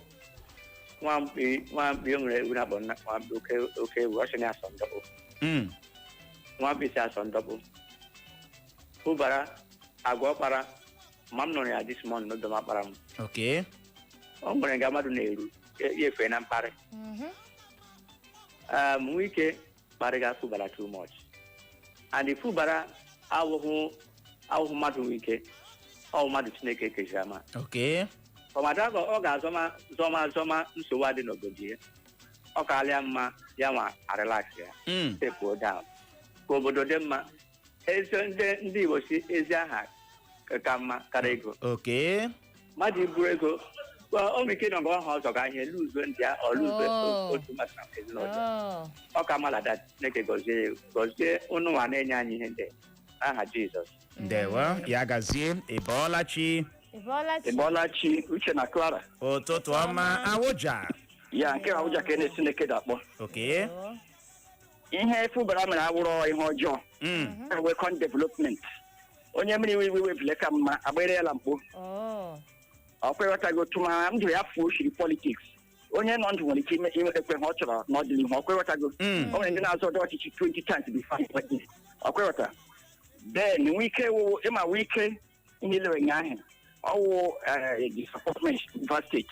nwamkpi nwere ewu na-akpọ nwamkpi oke ewu ọchị na-asọ ndọkpụ. Nwamkpi si asọ ndọkpụ. Fubara agwa ọkpara ma m nụrụ ya this morning n'odo m akpara m. okay O nwere nga mmadụ na-eru ya efe na mkparị. Wike kparịga Fubara too much. And Fubara awụhụ mmadụ Wike ọ mmadụ Chineke kejiri ama. okay Ọmadago ọ ga-azọma nsogbu adị n'obodo ya. Ọ karịa mma ya nwa relax ya. Step down. Ka obodo dị mma. Ndị Igbo si ezi aha ka mma karịa ego. okay Mmadụ iburu ego o nwere ike nọ nga ọha ọzọ ga ihe luzo ndị a ọ luzo otu mmadụ na ezinụlọ. Ọ ka mala da Chineke gọzie ụnụ nwa na-enye anyị ihe ndị aha Jizọs. ndewo ya gazie ịbọọlachi Ịbọọlachi uche na Clara ụtụtụ ọma Awụja ya nke Awụja ka na-esi Nekede akpọ okay ihe Fubara mere awụrọ ihe ọjọọ wekon development onye mere iwe ebile ka mma agbere ya la mkpo ọ kweghọtago tụma ndụ ya fuo shiri politiks onye nọ ndụ nwere ike ime ekwe ha ọ chọrọ n'ọdịnihu ọ kweghọtago o nwere ndị na-azọ ọdọ ọchịchị 20 times before ọ kweghọta then Wike ịma Wike ihe ilere nya ahụ ọwụ disappointment in state.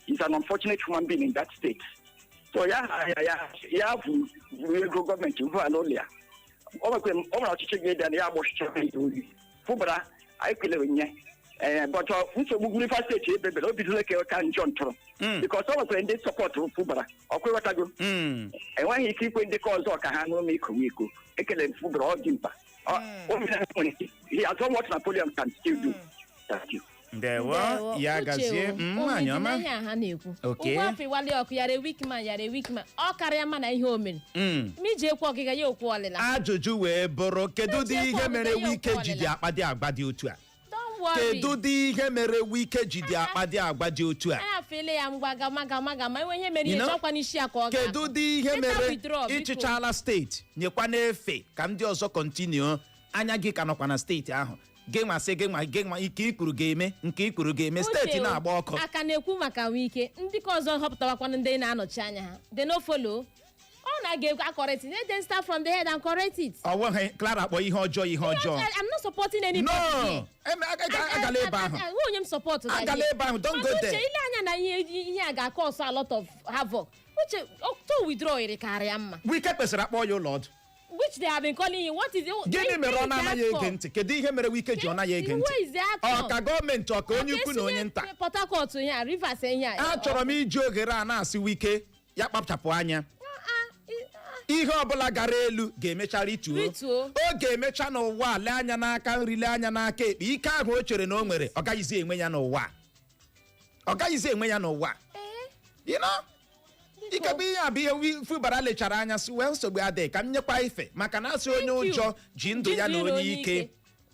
He's an unfortunate human being in that state. So ya bụ ego gọọmenti bụ ala ụlọ ya o nwere ọchịchị ga-ede na ya agbọchicha oyi Fubara anyị kelere nye but nsogbu Rivers steeti ebebere o bidola ka njọ ntụrụ because o nwekwara ndị sọpọtụ Fubara ọ kweghọtago enweghị ike ikwe ndị ka ọzọ ka ha ṅụrụ m iko ekele m Fubara ọ dị mkpa he has done what Napoleon can still do. Thank you. ndewo ya gazie nwanyị ọma ha na-ekwu okay ụgwọ afọ iwali ọkụ yara wikman ọ karịa mma na ihe o mere ma iji ekwu ọkịga ya okwu ọlịla ajụjụ wee bụrụ kedu dị ihe mere Wike ji dị akpa dị agba dị otu a kedu dị ihe mere Wike ji dị akpa dị agba dị otu a afele ya mgbaga maga ma enwe ihe mere ihe chọkwa n'isi ya ka ọ ga kedu dị ihe mere ịchịchala steeti nyekwa n'efe ka ndị ọzọ kọntinuo anya gị ka nọkwa na steeti ahụ gị nwa ike ikpuru ga-eme nke ikpuru ga-eme steeti na-agba ọkụ aka na-ekwu maka Wike ndị ka ọzọ họpụtawakwana ndị na-anọchi anya ha they no follow ọ na-ga correct it they start from the head and correct it ọwụghị Clara kpọ ihe ọjọọ I'm not supporting anybody no agala ebe ahụ onye m support agala ebe ahụ don't go there ile anya na ihe a ga-cause a lot of havoc uche to withdraw iri karịa mma Wike kpesịrị akpọ ya ụlọ ọdụ which they have been calling you. What is it? Gịnị mere ọ na-anaghị ege ntị? Kedu ihe mere Wike ji ọ naghị ege ntị? Ọ ka gọọmenti ọ ka onye ukwu na onye nta? Port Harcourt ya, Rivers ya. Achọrọ m iji oghere a na-asị Wike ya kpapchapụ anya. Ihe ọbụla gara elu ga-emechara ituo. O ga-emecha n'ụwa lee anya n'aka nri lee anya n'aka ekpe ike ahụ o chere na o nwere ọ gaghịzi enwe ya n'ụwa. Ọ gaghịzi enwe ya n'ụwa. You know? Ike bụ ihe abụ ihe Fubara lechara anya si wee nsogbu adịghị ka m nyekwa ife maka na asị onye ụjọ ji ndụ ya na onye ike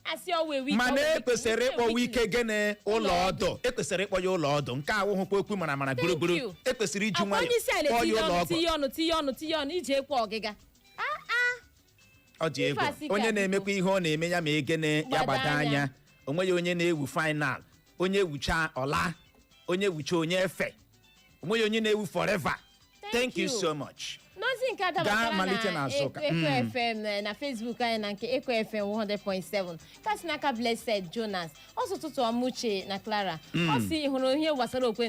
asị ọwa week mana ekwesịrị ịkpọwa ike gịnị ụlọ ọdụ ekwesịrị ịkpọ ya ụlọ ọdụ nke awụhụkwa okwu mara gburugburu ekwesịrị iji nwayọ kpọọ ya ụlọ ọgwụ tinye ọnụ iji ekwe ọgịga ọ dị egwu onye na-emekwa ihe ọ na-eme ya ma egene ya gbado anya onweghị onye na-ewu final onye wucha ọla onye wucha onye efe onweghị onye na-ewu forever. Thank you so much. N'ozi nke adabatara na Ekwe FM na Facebook anyị na nke Ekwe FM 100.7 kasi n'aka Blessed Jonas ọsụtụtụ ọmụche na Clara ọ si hụrụ ihe gbasara okwe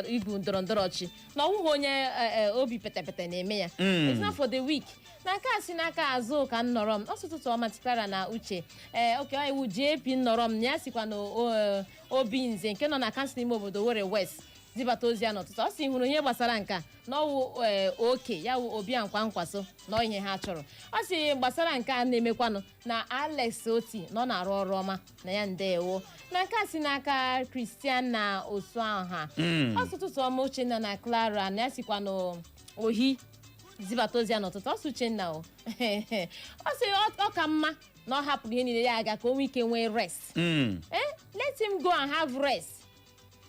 igwu ndọrọndọrọ ọchị na ọwụghị onye obi petepete na-eme ya. It's not for the week. Na nke a si n'aka azụ ka nnọrọ m ọsụtụtụ ọma Clara na uche oke iwu JP nnọrọ m na ya sikwa na obi nze nke nọ na kansụl ime obodo Were West zibata ozi ya n'ụtụtụ ọ si hụrụ ihe gbasara nka n'ọwụ oke ya wụ obi nkwa nkwaso na ihe ha chọrọ ọ si gbasara nke a na-emekwanụ na Alex Oti nọ na-arụ ọrụ ọma na ya ndewo na nke a si n'aka Christian na Osuaha ọtụtụ ọma Uchenna na Clara na ya sikwa n'ohi zibata ozi ya n'ụtụtụ ọ si Uchenna ọ si ọ ka mma na ọ hapụrụ ihe niile ya aga ka o nwee ike nwee rest let him go and have rest.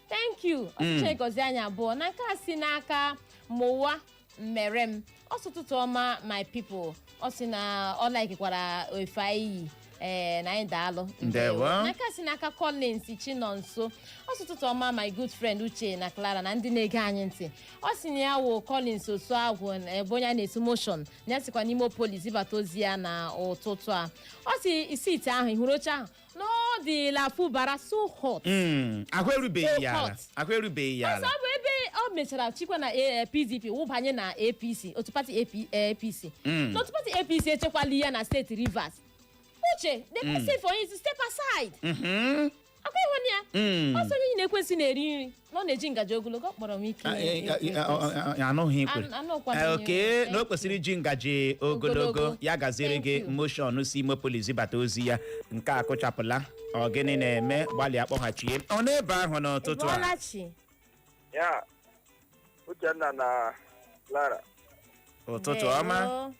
Thank you. Ọchịchị gozi anyị abụọ na nke a si n'aka mụwa mere m ọtụtụ ọma my people ọ si na ọ laikikwara ofe anyị na anyị daalụ na nke a si n'aka Collins Chinonso ọtụtụ ọma my good friend Uche na Clara na ndị na-ege anyị ntị ọ si na ya wụ Collins Osuagwu ebe onye a na-esu motion na ya sikwa n'ime Police zibata ozi ya na ụtụtụ a ọ si isi ite ahụ ihuru oche ahụ no dịla Fubara so hot ahụ erubeghị ya ala ọsọ bụ ebe ọ mechara chikwa na PDP wụbanye na APC otu pati APC na otu pati APC echekwala ya na steeti Rivers Uche they can say for him to step aside akwa ịhụ ya ọsọ onye na-ekwesị na-eri nri na ọ na-eji ngaji ogologo ọ kpọrọ m ike anụghị ikwe oke na o kwesịrị iji ngaji ogologo ya gaziere gị moshọn si ime Police zibata ozi ya nke a kụchapụla ọ gịnị na-eme gbalịa kpọghachie ọ n'ebe ahụ n'ụtụtụ a ya Uchenna na Clara ụtụtụ ọma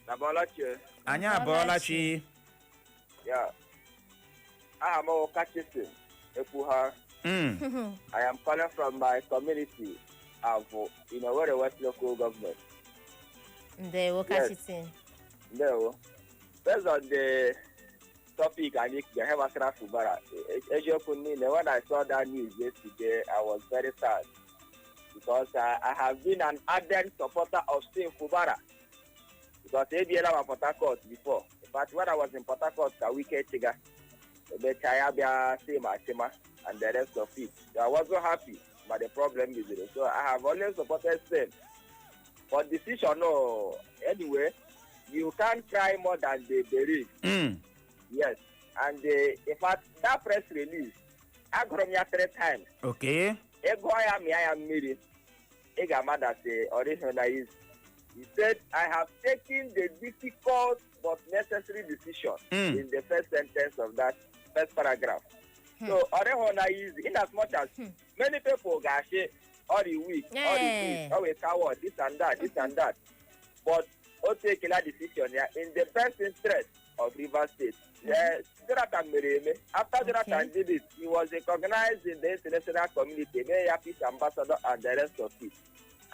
na Bọlachi anyị abọọlachi ya aha m Kachisi Ekwuha. I am calling from my community of Were West local government. Ndewo Kachisi. Ndewo. Based on the topic I need to have a Fubara. When I saw that news yesterday, I was very sad because I have been an ardent supporter of Steve Fubara. Because ABL was Port Harcourt before. In fact, when I was in Port Harcourt, Kawike Chiga, and the rest of it. So I was so happy, but the problem is it. So I have always supported them. For decision, no. Anyway, you can't cry more than the bereaved. Yes. And in fact, that press release, I got me 3 times. Okay. I am married. He said, I have taken the difficult but necessary decision in the first sentence of that first paragraph. So, in as much as many people got all the week, all the coward, this and that. But take that decision in the best interest of Rivers State. After Jonathan did it, he was recognized in the international community, Mayor Peace Ambassador, and the rest of it.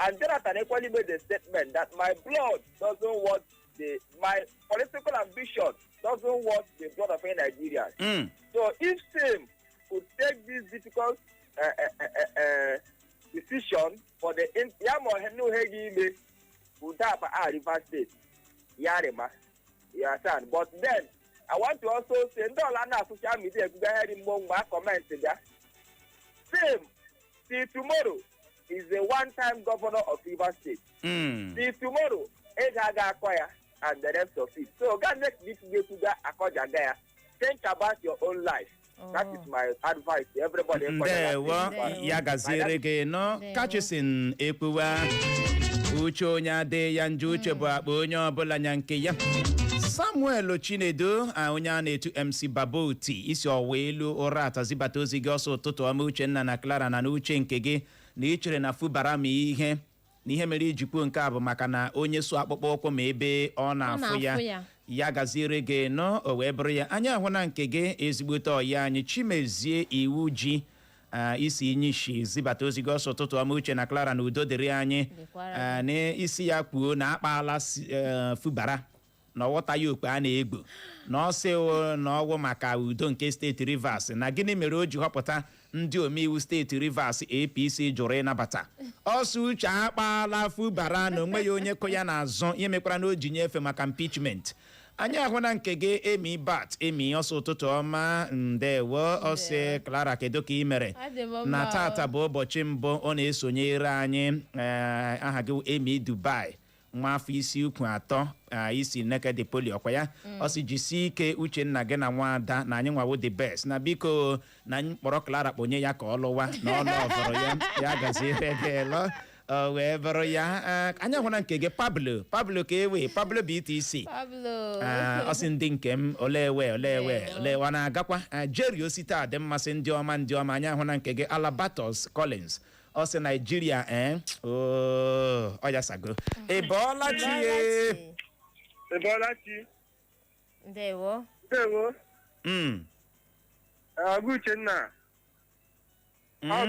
And Jonathan equally made a statement that my blood doesn't want my political ambition doesn't want the blood of any Nigerians. So if Sam could take this difficult decision for the Rivers State, but then I want to also say, social media comment Sam, till tomorrow is the one-time governor of Rivers State. Till tomorrow, Egaga acquire and the rest of it. So God make this think about your own life. That is my advice to everybody. Kachisin Ekwuwa uche onye ade ya nje uche bụ akpa onye ọbụla nya nke ya. Samuel Chinedu onye a na-etu MC Baboti isi ọwa elu ụra atazibata ozi gị ọsọ ụtụtụ ọma Uchenna na Clara na uche nke gị na ichere na Fubara ma ihe mere ijikwuo nke a bụ maka na onye so akpụkpọ ụkwụ ma ebe ọ na-afụ ya gaziere gị nọ o wee bụrụ ya anyị ahụ na nke gị ezigbote ọya anyị Chimezie iwu ji isi nyishi zibata ozi gị ọsọ ụtụtụ ọma uche na Clara na udo dịrị anyị n'isi ya kwuo na akpaala Fubara na ọghọta ya okpe a na-egbo na ọsị na ọwụ maka udo nke steeti Rivers na gịnị mere o ji họpụta ndị omeiwu steeti Rivers APC jụrụ ịnabata ọsọ uche akpaala Fubara na onwe ya onye kụ ya n'azụ ihe mekwara na o ji nyefe maka impeachment anyị ahụ na nke gị Emi Bat Emi ọsọ ụtụtụ ọma ndewo ọsị Clara kedu ka ị mere na tata bụ ụbọchị mbụ ọ na-esonyere anyị aha gị Emi Dubai nwa afọ isi ukwu atọ isi Naked Poli ọkwa ya ọ si jisi ike Uchenna gị na nwada na anyị nwawo the best na biko na anyị kpọrọ Clara kponye ya ka ọ lụwa na ọnụ ọvọrọ ya gaziere gị lọ wee bụrụ ya anyị ahụ na nke gị Pablo ka ewe Pablo BTC ọ sị ndị nke m olewe ọ na-agakwa Jerry Osita dị mmasị ndị ọma anyị ahụ na nke gị Alabatos Collins ọ sị Naijiria ọ ya sago Ebolachi ndewo Uchenna ọ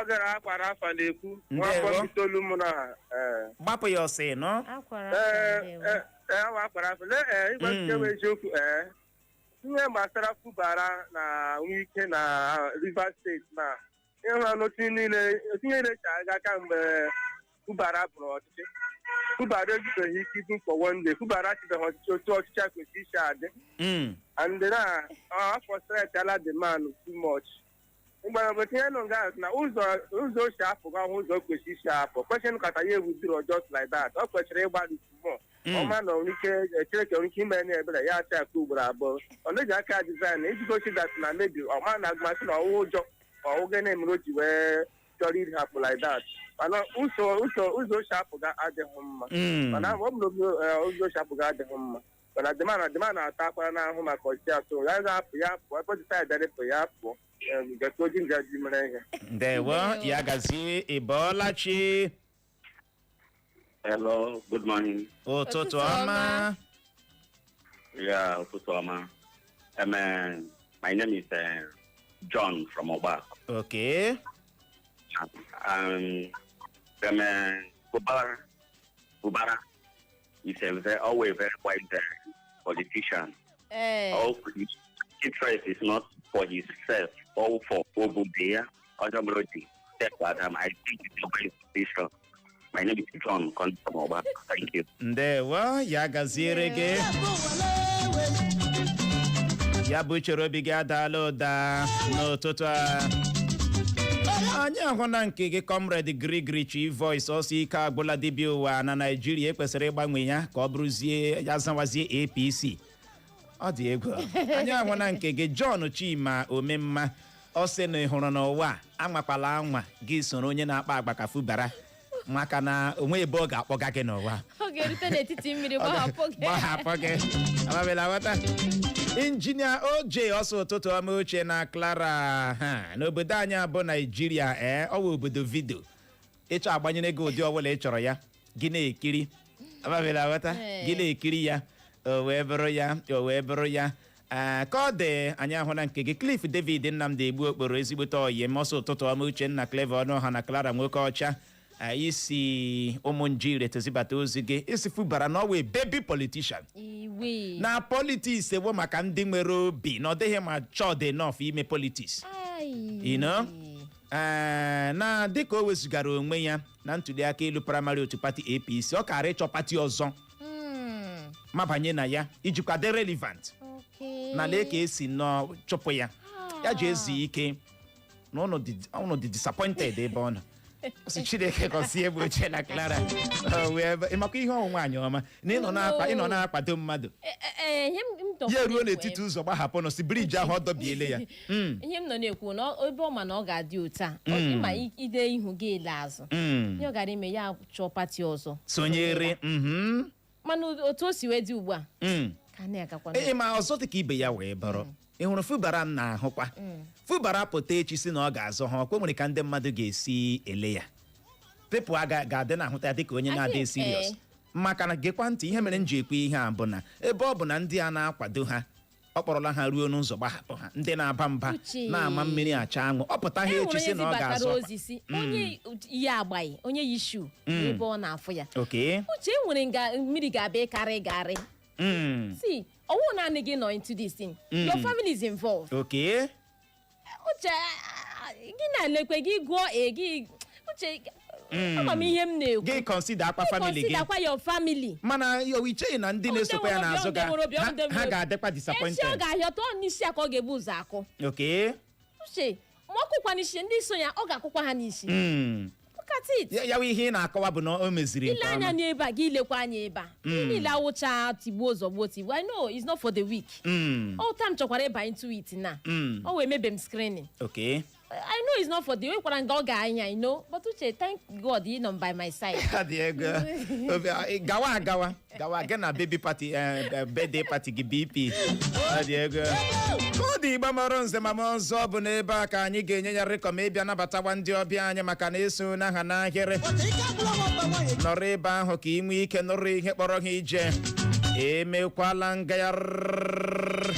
gara akwara afa na-ekwu nwa itoolu mụ na gbapụ ya ọsị nọ akwara afa ịgwa eziokwu ihe gbasara Fubara na Wike na Rivers steeti na ịhụ n'otu niile echa aga kamgbe Fubara bụrụ ọchịchị Fubara ejibeghị ike ibu for one day Fubara chibeghị ọchịchị otu ọchịchị a kwesịrị isi adị and na afọ stretiala the man too much mgbe tinye nụ nga na ụzọ ochi apụga ahụ ụzọ kwesịrị isi apụ kwesịrị nkata ya ewudiro just like that ọ kwesịrị ịgbalị more ọma na ike Chineke nwere ike ime na ebere ya acha aka ugboro abụọ ọ na-eji aka design iji gosi that na mebi ọma na agụmasị na ọwụ ụjọ ọwụge na-emere o ji wee chọrọ iri hapụ like that mana ụzọ ochi apụga adịghị mma mana ọ bụrụ ụzọ ochi apụga adịghị mma mana dịma na-ata akwara n'ahụ maka ọchịchị atụ ya ga-apụ ya pụọ ebe ọdịsa darịpụ ya pụọ ndewo ya gazie Ebolachi. Hello, good morning. Ụtụtụ ọma. Yeah, ụtụtụ ọma. My name is John from Obak. Okay. Fubara is always very wise politician. All his interest is not for himself or for Obudea or Jamrodi. I think it's a great decision. My name is John from Obak. Thank you. Ndewo ya gaziere gị. Ya bụ chere obi gị adala ụda n'ụtụtụ a. Anyị ahụ na nke gị Comrade Grigri Chief Voice ọsọ ike agbụla dibịa ụwa na Naịjirịa ekwesịrị ịgbanwe ya ka ọ bụrụzie ya zawazie APC. Ọ dị egwu. Anyị ahụ na nke gị John Chima Omemma ọ sị na ị hụrụ n'ụwa anwakwala anwa gị soro onye na-akpa agba ka Fubara maka na onwe ebe ọ ga-akpọga gị n'ụwa. Ọ ga-erute n'etiti mmiri gbahapụ gị. Amabela ghọta. Injinia OJ ọsọ ụtụtụ ọma uche na Clara n'obodo anyị abụ Naijiria ọ bụ obodo vidio ịchọ agbanyere gị ụdị ọbụla ị chọrọ ya gị na-ekiri amabela ghọta gị na-ekiri ya o wee bụrụ ya ka ọ dị anyị ahụ na nke gị Cliff David Nnamdi Egbu okporo ezigbote oyi ọsọ ụtụtụ ọma uche na Clever Ọnụọha na Clara nwoke ọcha isi ụmụnjire tozibata ozi gị isi Fubara na ọwa baby politician na politics ewo maka ndị nwere obi na ọ dịghị ma chọd enough ime politics na dịka o wezugara onwe ya na ntuliakaelu praịmarị otu pati APC ọ kara ịchọ pati ọzọ mabanye na ya iji kwado relevant na lee ka esi nọ chụpụ ya ji ezu ike na ụnụ dị disappointed ebe ọ nọ si Chineke gọzie bụ oche na Clara maka ihe ọnwụnwe anyị ọma na ịnọ na-akwado mmadụ ya ruo n'etiti ụzọ gbahapụ nọ si briji ahụ ọ dọbiele ya ihe m nọ na-ekwu na ebe ọ ma na ọ ga-adị otu a ịma ide ihu gị ele azụ ihe ọ gara ime ya chọọ pati ọzọ sonyere mana otu o si wee dị ugbu a ka na-agakwa ma ọzọ dị ka ibe ya wee bụrụ ị hụrụ Fubara m na-ahụkwa Fubara pụta echi si na ọ ga-azọ ha ọkwa nwere ka ndị mmadụ ga-esi ele ya pepụ ga-adị na-ahụta ya dịka onye na-adị serious maka na gekwa ntị ihe mere nji ekwe ihe a bụ na ebe ọ bụ na ndị a na-akwado ha ọ kpọrọla ha ruo n'ụzọ gbahapụ ha ndị na-aba mba na-ama mmiri acha aṅụ ọ pụta ha echi sị na ọ ga-azọ onye ihe agbaghị onye yi shu ebe ọ na-afụ ya uche nwere mmiri ga-abịa ịkarị garị see ọwụ naanị gị nọ into this thing your family is involved uche gị na-elekwe gị gụọ gị uche ama m ihe m na-ekwu gị consider akwa family gị consider your family mana iche na ndị na-esokwa ya n'azụ ha ga-adịkwa disappointed ọ ga-ahịa ọtọ n'isi aka ọ ga-ebu ụzọ akụ uche ma ọ kụkwa n'isi ndị so ya ọ ga-akụkwa ha n'isi ya wụ ihe ị na-akọwa bụ na o meziri ile anya n'ebe a gị ilekwa anya ebe a niile awụcha tigbuo zọgbuo tigbuo I know it's not for the weak all time chọkwara ịba into it na o wee mebe m screening I know it's not for the weak kwara nga ọ ga-anya I know but uche thank God you know by my side gawa gị na baby party birthday party gị BP ụdị Igbo mọrọ nze ma ọzọ bụ n'ebe a ka anyị ga-enye ya rịkọm ịbịa nabatawa ndị ọbịa anyị maka na eso na ha n'ahịrị nọrọ ebe ahụ ka ị nwee ike nụrụ ihe kpọrọ ha ije emekwala ngagharị